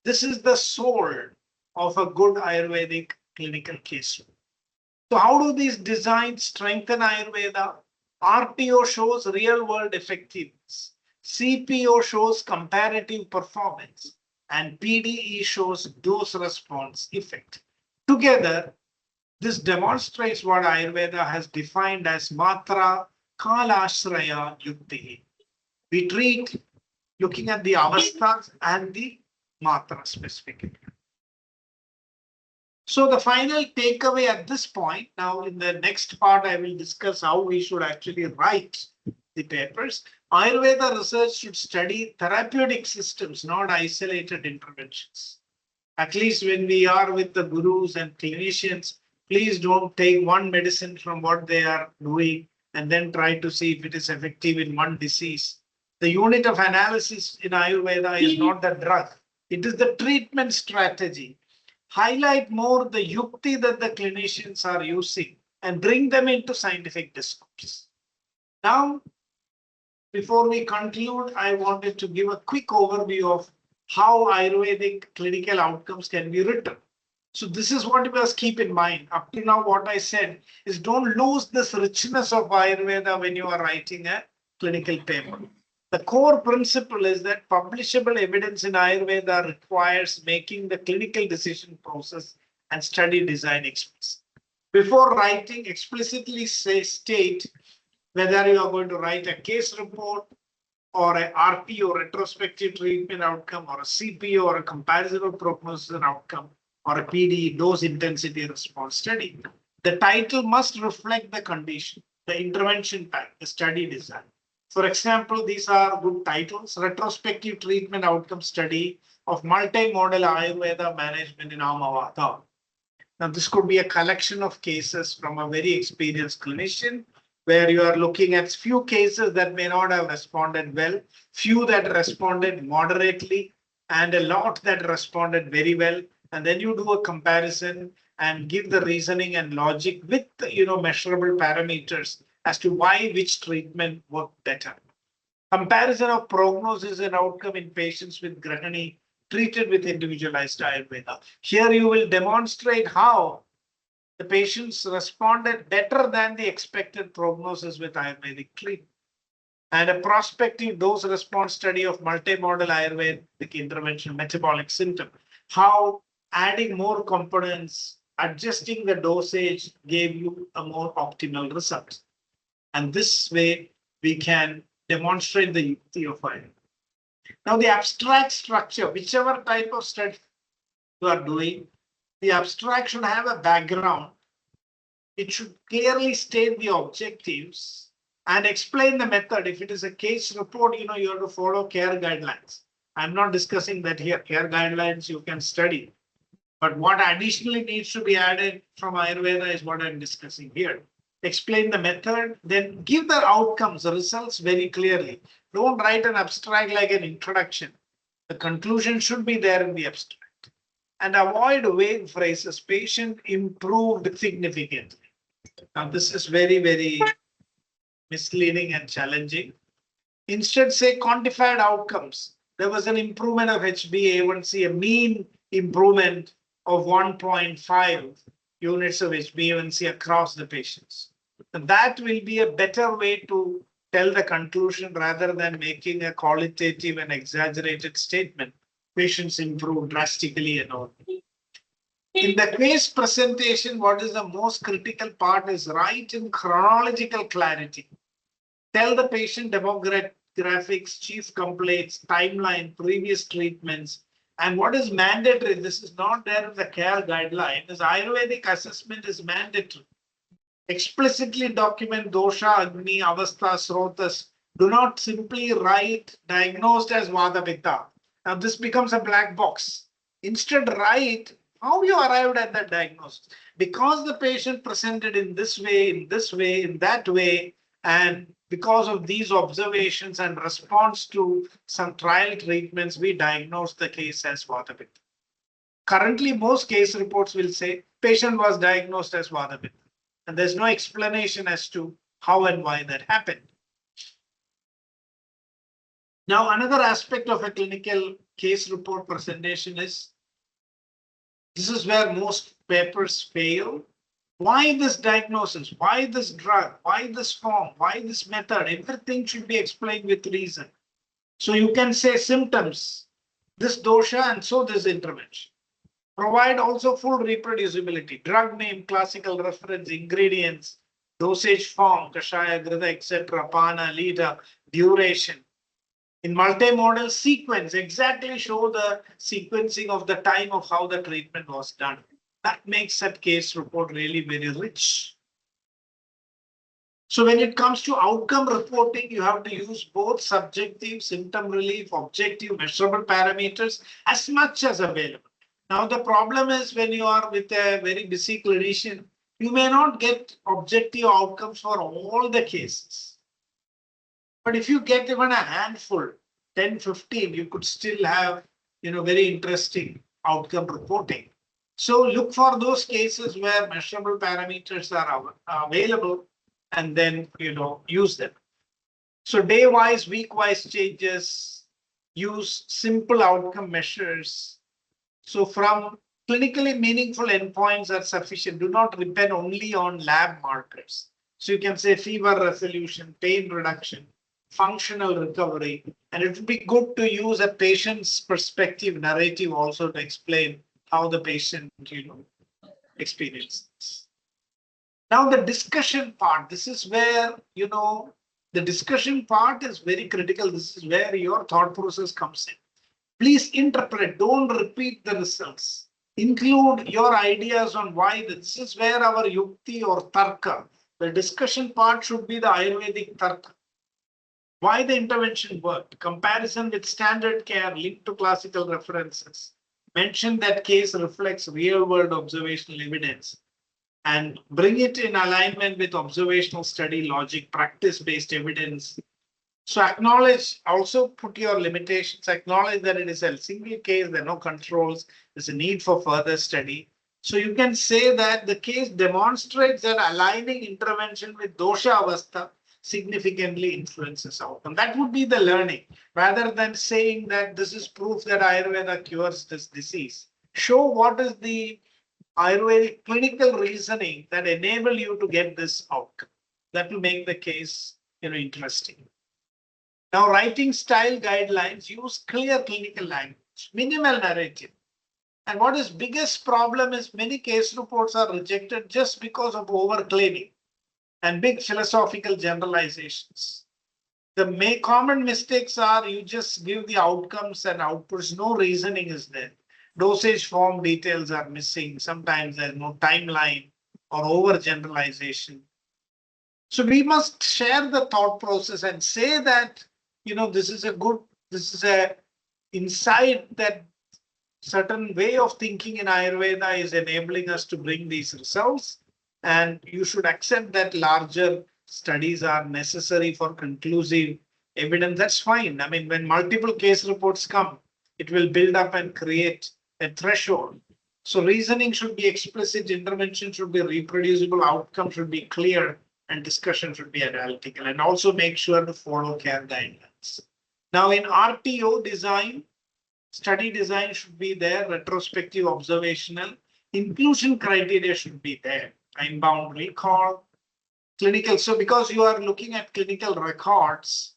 This is the soul of a good Ayurvedic clinical case. So how do these designs strengthen Ayurveda? RPO shows real world effectiveness. CPO shows comparative performance. And PDE shows dose response effect. Together, this demonstrates what Ayurveda has defined as Matra Kalashraya Yukti. We treat looking at the avasthas and the Matra specifically. So the final takeaway at this point, now in the next part, I will discuss how we should actually write the papers. Ayurveda research should study therapeutic systems, not isolated interventions. At least when we are with the gurus and clinicians, please don't take one medicine from what they are doing and then try to see if it is effective in one disease. The unit of analysis in Ayurveda is not the drug. It is the treatment strategy. Highlight more the yukti that the clinicians are using and bring them into scientific discourse. Now, before we conclude, I wanted to give a quick overview of how Ayurvedic clinical outcomes can be written. So this is what you must keep in mind. Up to now, what I said is don't lose this richness of Ayurveda when you are writing a clinical paper. The core principle is that publishable evidence in Ayurveda requires making the clinical decision process and study design explicit. Before writing, explicitly state whether you are going to write a case report or a RPO, retrospective treatment outcome, or a CPO, or a comparison of prognosis and outcome, or a PD, dose intensity response study. The title must reflect the condition, the intervention type, the study design. For example, these are good titles: retrospective treatment outcome study of multimodal Ayurveda management in Amavata. Now, this could be a collection of cases from a very experienced clinician, where you are looking at few cases that may not have responded well, few that responded moderately, and a lot that responded very well. And then you do a comparison and give the reasoning and logic with measurable parameters as to why which treatment worked better. Comparison of prognosis and outcome in patients with Grahani treated with individualized Ayurveda. Here you will demonstrate how the patients responded better than the expected prognosis with Ayurvedic treatment. And a prospective dose response study of multimodal Ayurvedic intervention, metabolic symptom, how adding more components, adjusting the dosage gave you a more optimal result. And this way we can demonstrate the utility of Ayurveda. Now the abstract structure, whichever type of study you are doing, the abstract should have a background. It should clearly state the objectives and explain the method. If it is a case report, you have to follow care guidelines. I'm not discussing that here. Care guidelines you can study. But what additionally needs to be added from Ayurveda is what I'm discussing here. Explain the method, then give the outcomes, the results very clearly. Don't write an abstract like an introduction. The conclusion should be there in the abstract. And avoid vague phrases. Patient improved significantly. Now, this is very, very misleading and challenging. Instead, say quantified outcomes. There was an improvement of HbA1c, a mean improvement of 1.5 units of HbA1c across the patients. And that will be a better way to tell the conclusion rather than making a qualitative and exaggerated statement. Patients improve drastically and all. In the case presentation, what is the most critical part is write in chronological clarity. Tell the patient demographics graphics, chief complaints, timeline, previous treatments. And what is mandatory, this is not there in the care guideline, is Ayurvedic assessment is mandatory. Explicitly document dosha, agni, avastha, srotas. Do not simply write diagnosed as vata pitta. Now this becomes a black box. Instead, write how you arrived at that diagnosis. Because the patient presented in this way, in this way, in that way, and because of these observations and response to some trial treatments, we diagnosed the case as vata pitta. Currently, most case reports will say patient was diagnosed as vata pitta. And there's no explanation as to how and why that happened. Now, another aspect of a clinical case report presentation is, this is where most papers fail. Why this diagnosis? Why this drug? Why this form? Why this method? Everything should be explained with reason. So you can say symptoms, this dosha, and so this intervention. Provide also full reproducibility, drug name, classical reference, ingredients, dosage form, kashaya, grida, etc., pana, liter, duration. In multimodal sequence, exactly show the sequencing of the time of how the treatment was done. That makes that case report really very rich. So when it comes to outcome reporting, you have to use both subjective, symptom relief, objective, measurable parameters as much as available. Now, the problem is when you are with a very busy clinician, you may not get objective outcomes for all the cases. But if you get even a handful, 10, 15, you could still have, very interesting outcome reporting. So look for those cases where measurable parameters are available and then, use them. So day-wise, week-wise changes, use simple outcome measures. So from clinically meaningful endpoints are sufficient. Do not depend only on lab markers. So you can say fever resolution, pain reduction, functional recovery, and it would be good to use a patient's perspective narrative also to explain how the patient, experiences. Now the discussion part, this is where, the discussion part is very critical. This is where your thought process comes in. Please interpret, don't repeat the results. Include your ideas on why this is where our yukti or tarka, the discussion part should be the Ayurvedic tarka. Why the intervention worked, comparison with standard care linked to classical references. Mention that case reflects real world observational evidence and bring it in alignment with observational study logic, practice-based evidence. So acknowledge, also put your limitations, acknowledge that it is a single case, there are no controls, there's a need for further study. So you can say that the case demonstrates that aligning intervention with dosha avastha significantly influences outcome. That would be the learning, rather than saying that this is proof that Ayurveda cures this disease. Show what is the Ayurvedic clinical reasoning that enable you to get this outcome. That will make the case, interesting. Now, writing style guidelines use clear clinical language, minimal narrative. And what is biggest problem is many case reports are rejected just because of overclaiming and big philosophical generalizations. The common mistakes are you just give the outcomes and outputs, no reasoning is there. Dosage form details are missing. Sometimes there's no timeline or overgeneralization. So we must share the thought process and say that, this is a insight that certain way of thinking in Ayurveda is enabling us to bring these results. And you should accept that larger studies are necessary for conclusive evidence. That's fine. I mean, when multiple case reports come, it will build up and create a threshold. So reasoning should be explicit, intervention should be reproducible, outcome should be clear, and discussion should be analytical, and also make sure to follow care guidelines. Now in RTO design, study design should be there, retrospective, observational, inclusion criteria should be there, time-bound recall, clinical. So because you are looking at clinical records,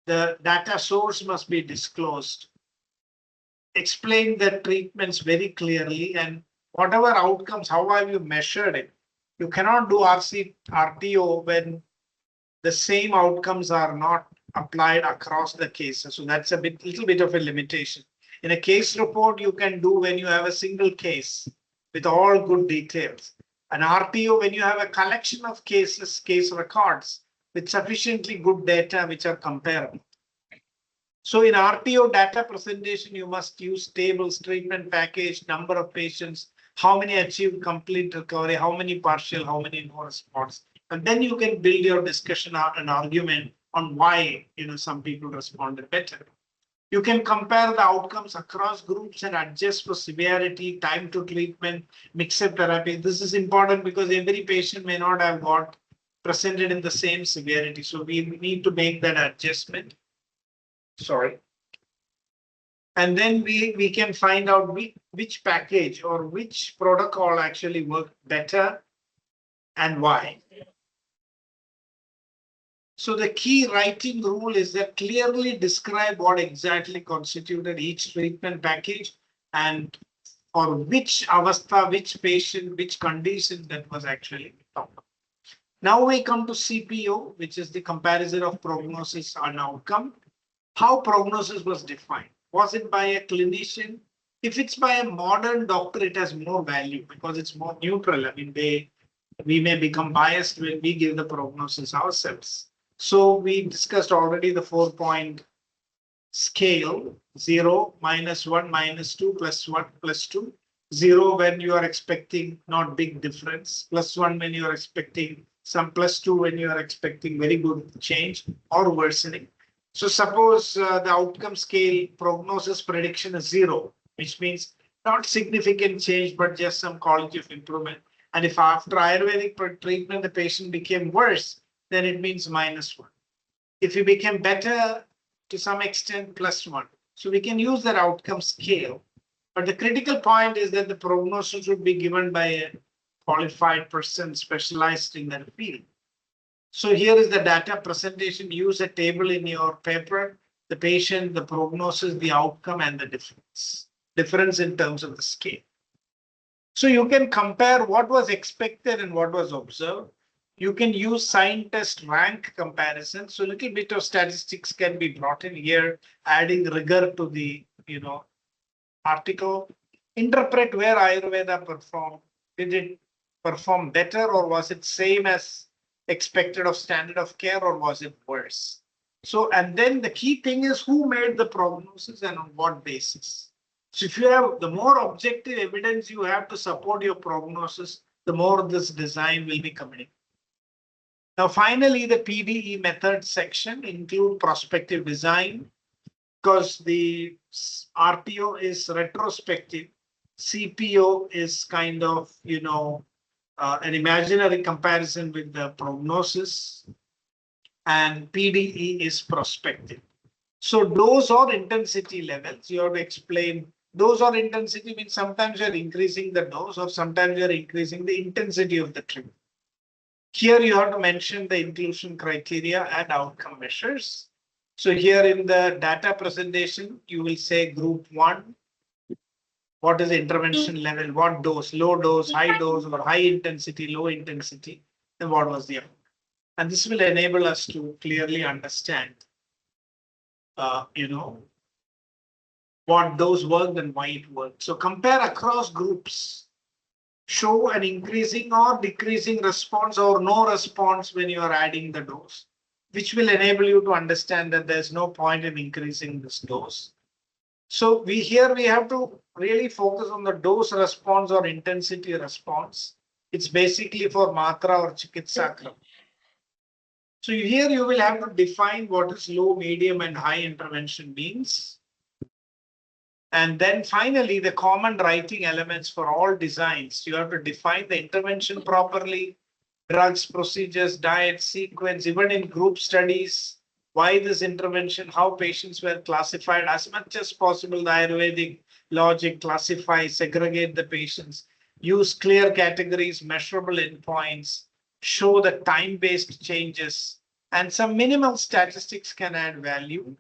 the data source must be disclosed. Explain the treatments very clearly and whatever outcomes, how have you measured it? You cannot do RTO when the same outcomes are not applied across the cases. So that's a little bit of a limitation. In a case report, you can do when you have a single case with all good details. An RTO, when you have a collection of cases, case records with sufficiently good data which are comparable. So in RTO data presentation, you must use tables, treatment package, number of patients, how many achieved complete recovery, how many partial, how many no response. And then you can build your discussion out an argument on why some people responded better. You can compare the outcomes across groups and adjust for severity, time to treatment, mixed therapy. This is important because every patient may not have got presented in the same severity. So we need to make that adjustment. Sorry. And then we can find out which package or which protocol actually worked better and why. So the key writing rule is that clearly describe what exactly constituted each treatment package and for which avastha, which patient, which condition that was actually talked. Now we come to CPO, which is the comparison of prognosis and outcome. How prognosis was defined? Was it by a clinician? If it's by a modern doctor, it has more value because it's more neutral. I mean, we may become biased when we give the prognosis ourselves. So we discussed already the 4-point scale, 0, -1, -2, +1, +2. 0 when you are expecting not big difference, +1 when you are expecting some, +2 when you are expecting very good change or worsening. So suppose the outcome scale prognosis prediction is 0, which means not significant change, but just some quality of improvement. And if after Ayurvedic treatment, the patient became worse, then it means -1. If you became better to some extent, +1. So we can use that outcome scale. But the critical point is that the prognosis should be given by a qualified person specialized in that field. So here is the data presentation. Use a table in your paper, the patient, the prognosis, the outcome, and the difference. Difference in terms of the scale. So you can compare what was expected and what was observed. You can use sign test rank comparison. So a little bit of statistics can be brought in here, adding rigor to the article. Interpret where Ayurveda performed. Did it perform better or was it same as expected of standard of care or was it worse? So, and then the key thing is who made the prognosis and on what basis. So if you have the more objective evidence you have to support your prognosis, the more this design will be coming. Now, finally, the PDE method section include prospective design because the RPO is retrospective. CPO is kind of, an imaginary comparison with the prognosis, and PDE is prospective. So dose or intensity levels, you have to explain. Dose or intensity means sometimes you're increasing the dose or sometimes you're increasing the intensity of the treatment. Here you have to mention the inclusion criteria and outcome measures. So here in the data presentation, you will say group 1. What is the intervention level? What dose? Low dose, high dose, or high intensity, low intensity? And what was the outcome? And this will enable us to clearly understand, what dose worked and why it worked. So compare across groups. Show an increasing or decreasing response or no response when you are adding the dose, which will enable you to understand that there's no point in increasing this dose. So we have to really focus on the dose response or intensity response. It's basically for matra or chikitsakram. So here you will have to define what is low, medium, and high intervention means. And then finally, the common writing elements for all designs. You have to define the intervention properly, drugs, procedures, diet, sequence, even in group studies, why this intervention, how patients were classified as much as possible, the Ayurvedic logic, classify, segregate the patients, use clear categories, measurable endpoints, show the time-based changes, and some minimal statistics can add value,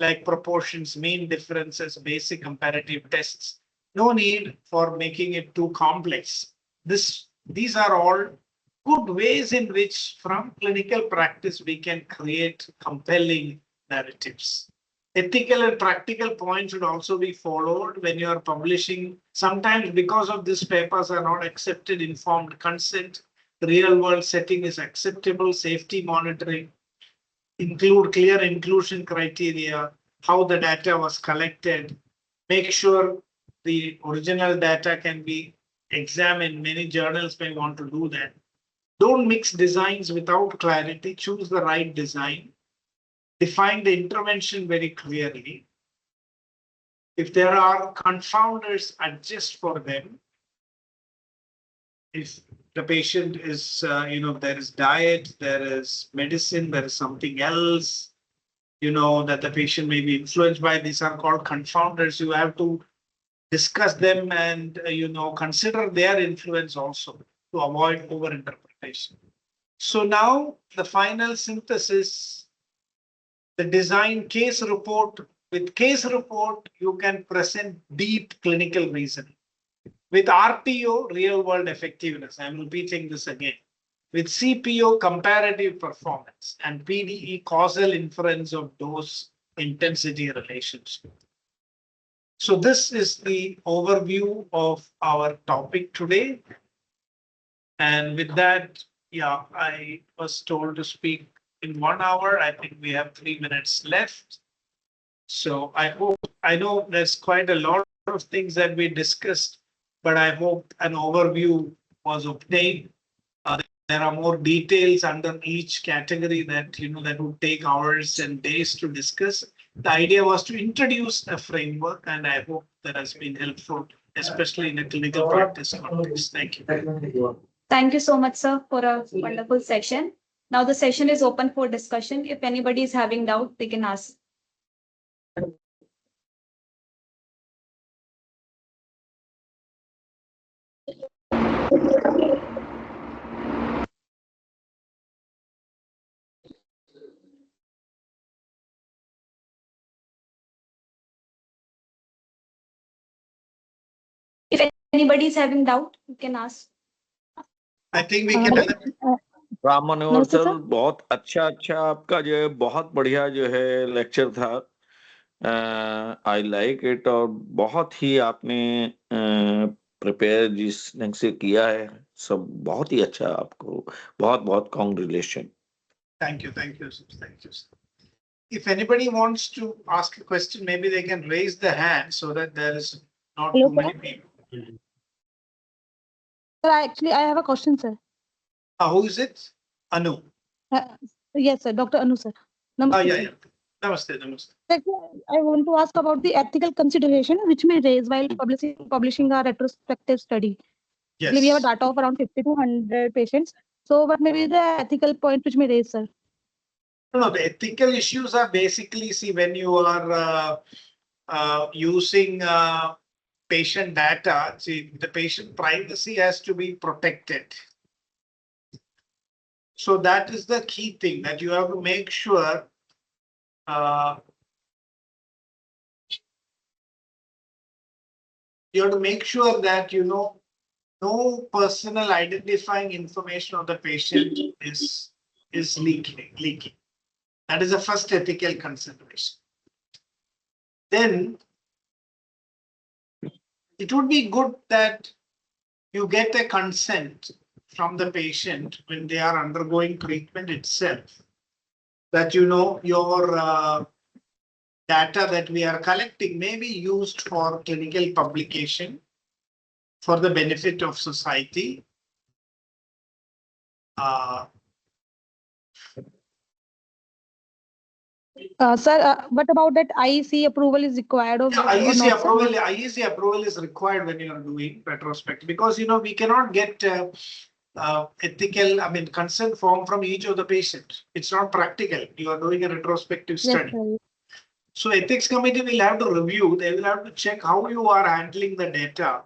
like proportions, mean differences, basic comparative tests. No need for making it too complex. These are all good ways in which from clinical practice we can create compelling narratives. Ethical and practical points should also be followed when you are publishing. Sometimes because of these papers are not accepted, informed consent, real world setting is acceptable, safety monitoring, include clear inclusion criteria, how the data was collected, make sure the original data can be examined. Many journals may want to do that. Don't mix designs without clarity, choose the right design, define the intervention very clearly. If there are confounders, adjust for them. If the patient is, there is diet, there is medicine, there is something else, that the patient may be influenced by, these are called confounders. You have to discuss them and, consider their influence also to avoid overinterpretation. So now the final synthesis, the design case report. With case report, you can present deep clinical reasoning. With RPO, real world effectiveness, I'm repeating this again. With CPO, comparative performance, and PDE, causal inference of dose intensity relationship. So this is the overview of our topic today. And with that, yeah, I was told to speak in 1 hour. I think we have 3 minutes left. So I know there's quite a lot of things that we discussed, but I hope an overview was obtained. There are more details under each category that, that would take hours and days to discuss. The idea was to introduce a framework, and I hope that has been helpful, especially in a clinical practice context. Thank you. Thank you so much, sir, for a wonderful session. Now the session is open for discussion. If anybody is having doubt, they can ask. If anybody is having doubt, you can ask. I think we can. Ram Manohar नमस्ते sir, sir. बहुत अच्छा आपका जो है बहुत बढ़िया जो है लेक्चर था। आई लाइक इट, और बहुत ही आपने प्रिपेयर जिस ढंग से किया है सब बहुत ही अच्छा। आपको बहुत बहुत congratulation. Thank you, thank you, thank you. If anybody wants to ask a question, maybe they can raise the hand so that there is not too many people. Sir, actually, I have a question, sir. Who is it? Anu. Yes, sir. Dr. Anu, sir. Namaste, Yeah, sir. yeah. Namaste, namaste. Actually, I want to ask about the ethical consideration which may raise while publishing a retrospective study. Yes. We have a data of around 50 to 100 patients. So, what may be the ethical point which may raise, sir? No, the ethical issues are basically, see, when you are using patient data, see, the patient privacy has to be protected. So that is the key thing, that you have to make sure that, no personal identifying information of the patient is leaking. That is the first ethical consideration. Then it would be good that you get a consent from the patient when they are undergoing treatment itself, that your data that we are collecting may be used for clinical publication for the benefit of society. Sir, what about that IEC approval is required of IEC approval is required when you are doing retrospect, because we cannot get ethical, consent form from each of the patient. It's not practical. You are doing a retrospective study. Yes, so ethics committee will have to review. They will have to check how you are handling the data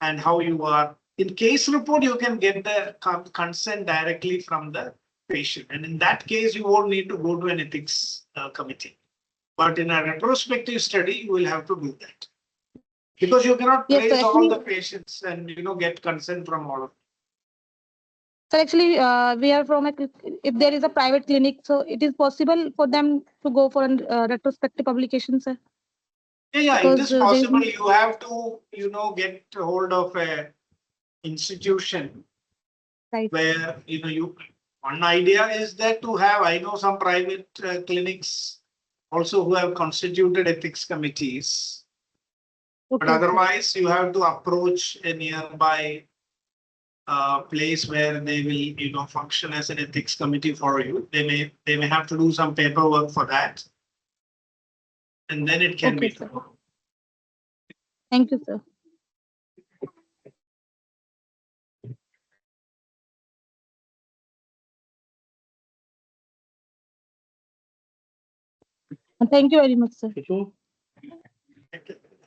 and how you are. In case report, you can get the consent directly from the patient, and in that case, you won't need to go to an ethics committee. But in a retrospective study, you will have to do that, because you cannot trace all the patients and get consent from all of them. So actually, we are from if there is a private clinic, so it is possible for them to go for a retrospective publication, sir. Yeah, it Because is possible. You have to, get hold of a institution right. where, one idea is that to have, I know some private clinics also who have constituted ethics committees. But Okay, sir. otherwise, you have to approach a nearby place where they will, function as an ethics committee for you. They may have to do some paperwork for that, and then it can Okay, be sir. done. Thank you, sir. And thank you very much, sir.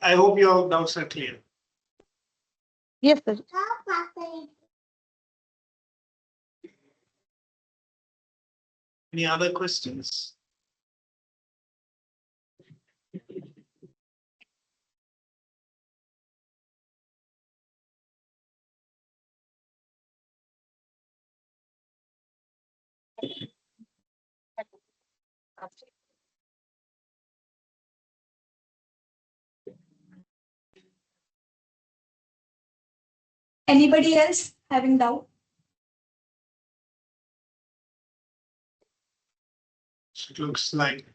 I hope your doubts are clear. Yes, sir. Any other questions? Anybody else having doubt? It looks like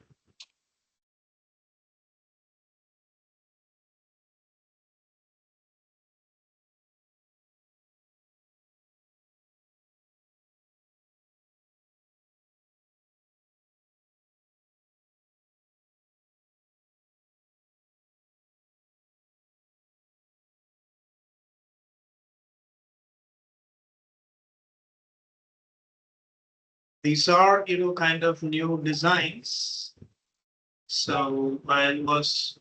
these are, kind of new designs. So I was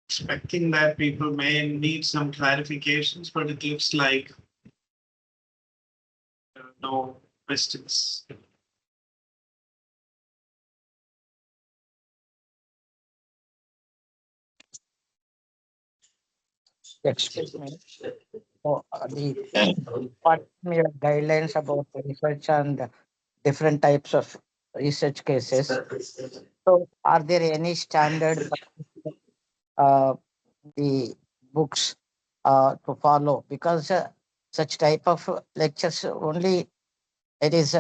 expecting that people may need some clarifications, but it looks like no questions. Excuse me. So, what are your guidelines about research and different types of research cases? So, are there any standard uh, the books to follow? Because such type of lectures only it is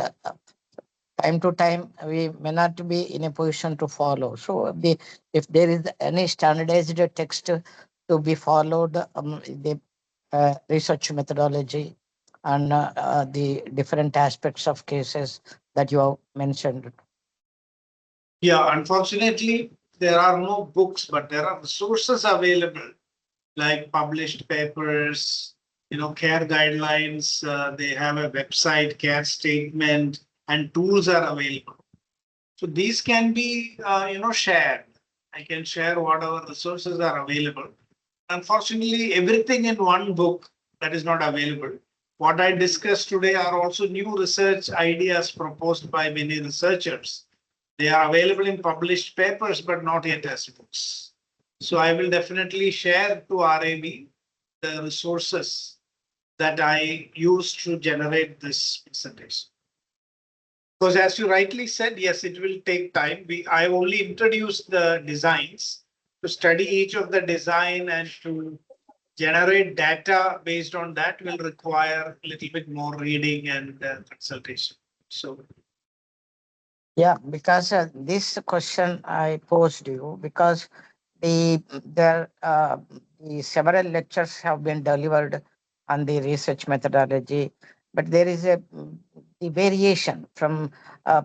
time to time we may not be in a position to follow. So, if there is any standardized text to be followed, the research methodology and the different aspects of cases that you have mentioned. Yeah, unfortunately, there are no books, but there are resources available, like published papers, care guidelines. They have a website, care statement, and tools are available. So these can be, shared. I can share whatever resources are available. Unfortunately, everything in one book that is not available. What I discussed today are also new research ideas proposed by many researchers. They are available in published papers, but not yet as books. So I will definitely share to RAB the resources that I used to generate this presentation. Because as you rightly said, yes, it will take time. I only introduced the designs. To study each of the design and to generate data based on that will require a little bit more reading and consultation. So Yeah, because this question I posed you because the several lectures have been delivered on the research methodology, but there is the variation from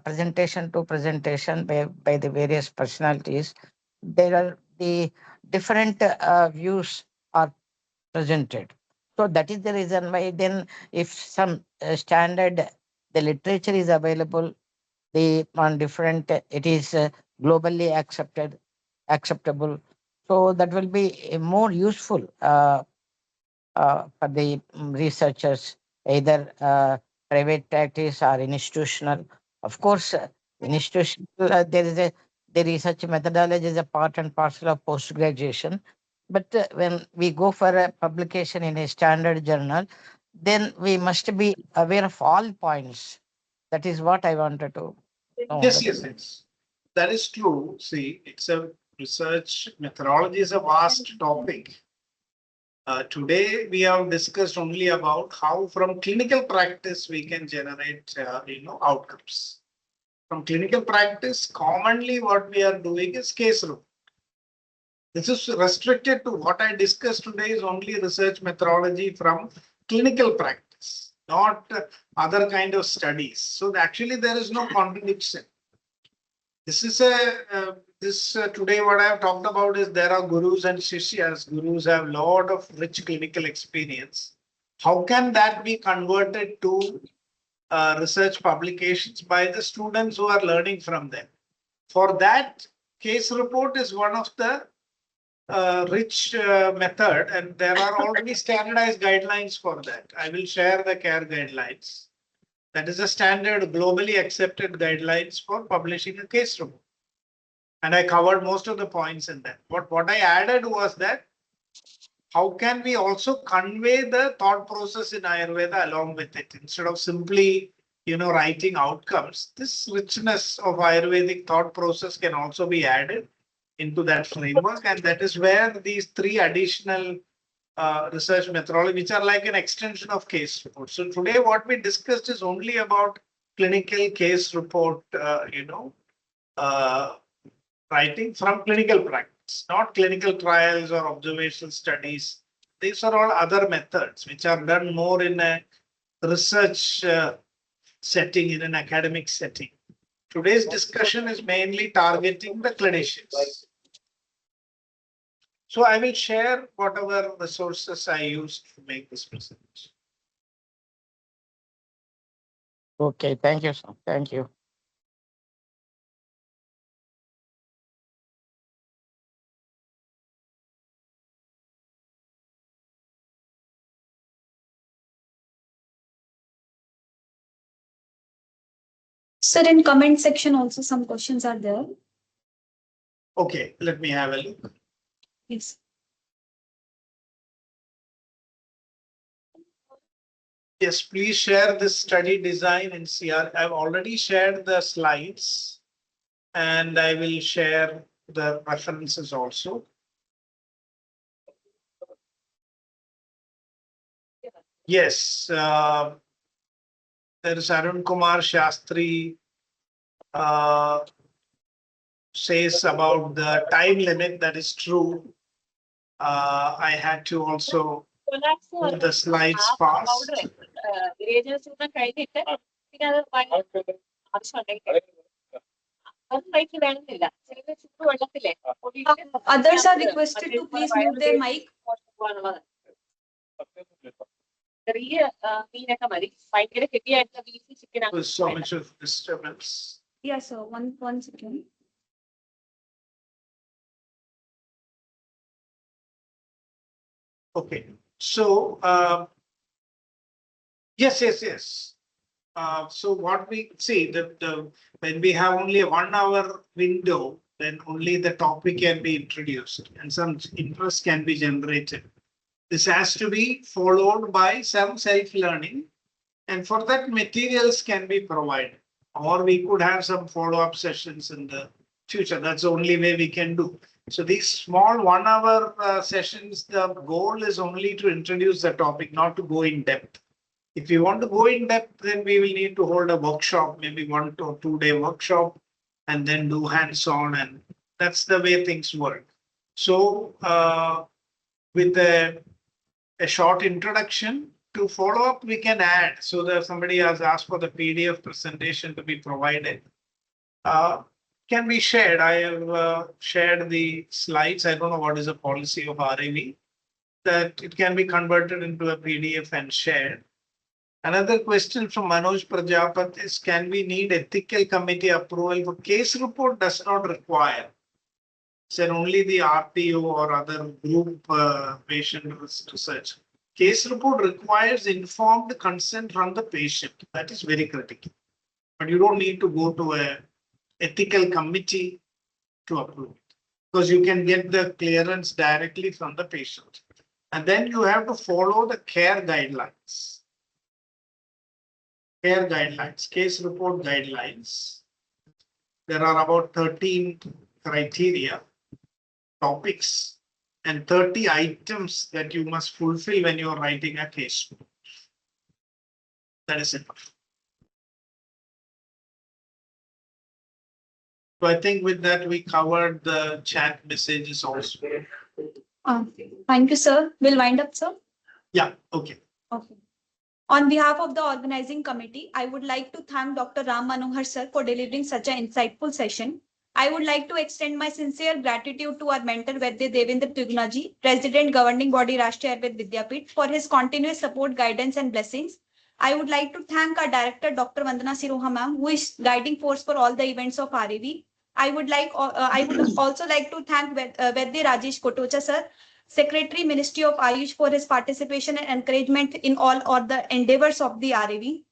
presentation to presentation by the various personalities. There are the different views are presented. So that is the reason why then if some standard the literature is available the on different it is globally acceptable, so that will be more useful for the researchers, either private practice or institutional. Of course, institutional there is a the research methodology is a part and parcel of post graduation, but when we go for a publication in a standard journal, then we must be aware of all points. That is what I wanted to know. Yes, yes, yes. That is true. See, it's a research methodology is a vast topic. Today, we have discussed only about how from clinical practice we can generate, outcomes. From clinical practice, commonly what we are doing is case report. This is restricted to what I discussed today is only research methodology from clinical practice, not other kind of studies. So actually there is no contradiction. This is today what I have talked about is there are gurus and shishyas. Gurus have a lot of rich clinical experience. How can that be converted to research publications by the students who are learning from them? For that, case report is one of the rich method, and there are already standardized guidelines for that. I will share the CARE guidelines. That is a standard globally accepted guidelines for publishing a case report. And I covered most of the points in that. What I added was that how can we also convey the thought process in Ayurveda along with it instead of simply writing outcomes. This richness of Ayurvedic thought process can also be added into that framework, and that is where these three additional research methodology, which are like an extension of case report. So today what we discussed is only about clinical case report, writing from clinical practice, not clinical trials or observational studies. These are all other methods which are done more in a research setting, in an academic setting. Today's discussion is mainly targeting the clinicians. So I will share whatever resources I used to make this presentation. Okay, thank you, sir. Thank you. Sir, in comment section also some questions are there. Okay, let me have a look. Yes. Yes, please share this study design in CR. I've already shared the slides and I will share the references also. Yes, there is Arun Kumar Shastri says about the time limit. That is true. I had to also move the slides fast. Others are requested to please mute their mic. There's so much of disturbance. Yes, sir. One second. Okay, so yes. So what we see that when we have only a 1 hour window, then only the topic can be introduced and some interest can be generated. This has to be followed by some self-learning, and for that materials can be provided, or we could have some follow-up sessions in the future. That's the only way we can do. So these small 1 hour sessions, the goal is only to introduce the topic, not to go in depth. If you want to go in depth, then we will need to hold a workshop, maybe 1 to 2 day workshop, and then do hands-on, and that's the way things work. So with a short introduction, to follow up, we can add. So that somebody has asked for the PDF presentation to be provided. Can be shared. I have shared the slides. I don't know what is the policy of RAV, that it can be converted into a PDF and shared. Another question from Manoj Prajapati is, can we need ethical committee approval for case report? Does not require. So only the RTO or other group patient research. Case report requires informed consent from the patient. That is very critical. But you don't need to go to a ethical committee to approve it, because you can get the clearance directly from the patient. And then you have to follow the CARE guidelines. care guidelines, case report guidelines. There are about 13 criteria, topics, and 30 items that you must fulfill when you're writing a case. That is it. So I think with that, we covered the chat messages also. Thank you, sir. We'll wind up, sir. Yeah, okay. Okay. On behalf of the organizing committee, I would like to thank Dr. Rammanohar sir for delivering such an insightful session. I would like to extend my sincere gratitude to our mentor Vaidya Devendra Tugnaji, President Governing Body Rashtriya Ayurveda Vidyapeeth, for his continuous support, guidance and blessings. I would like to thank our director Dr. Vandana Siroha ma'am, who is guiding force for all the events of RAV. I would also like to thank Vaidya Rajesh Kotocha sir, Secretary, Ministry of Ayush, for his participation and encouragement in all the endeavors of the RAV.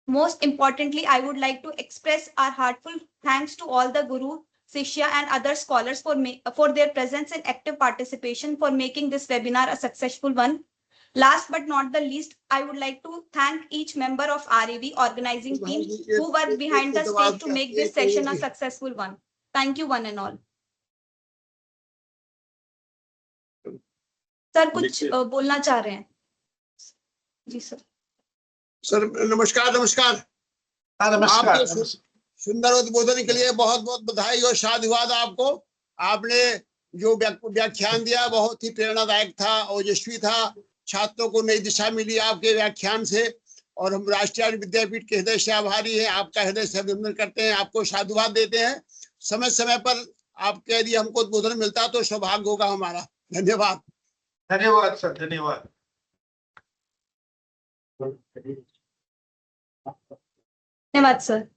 Most importantly, I would like to express our heartfelt thanks to all the Guru, Sishya and other scholars for their presence and active participation for making this webinar a successful one. Last but not the least, I would like to thank each member of RAV organizing team who worked behind the stage to make this session a successful one. Thank you one and all. Sir कुछ बोलना चाह रहे हैं जी sir sir नमस्कार नमस्कार नमस्कार आपके सुंदर उद्बोधन के लिए बहुत बहुत बधाई और साधुवाद आपको। आपने जो व्याख्यान दिया बहुत ही प्रेरणादायक था, ओजस्वी था, छात्रों को नई दिशा मिली आपके व्याख्यान से और हम राष्ट्रीय विद्यापीठ के हृदय से आभारी हैं, आपका हृदय से अभिनंदन करते हैं, आपको साधुवाद देते हैं। समय समय पर आपके यदि हमको उद्बोधन मिलता तो सौभाग्य होगा हमारा। धन्यवाद। धन्यवाद सर, धन्यवाद। धन्यवाद सर।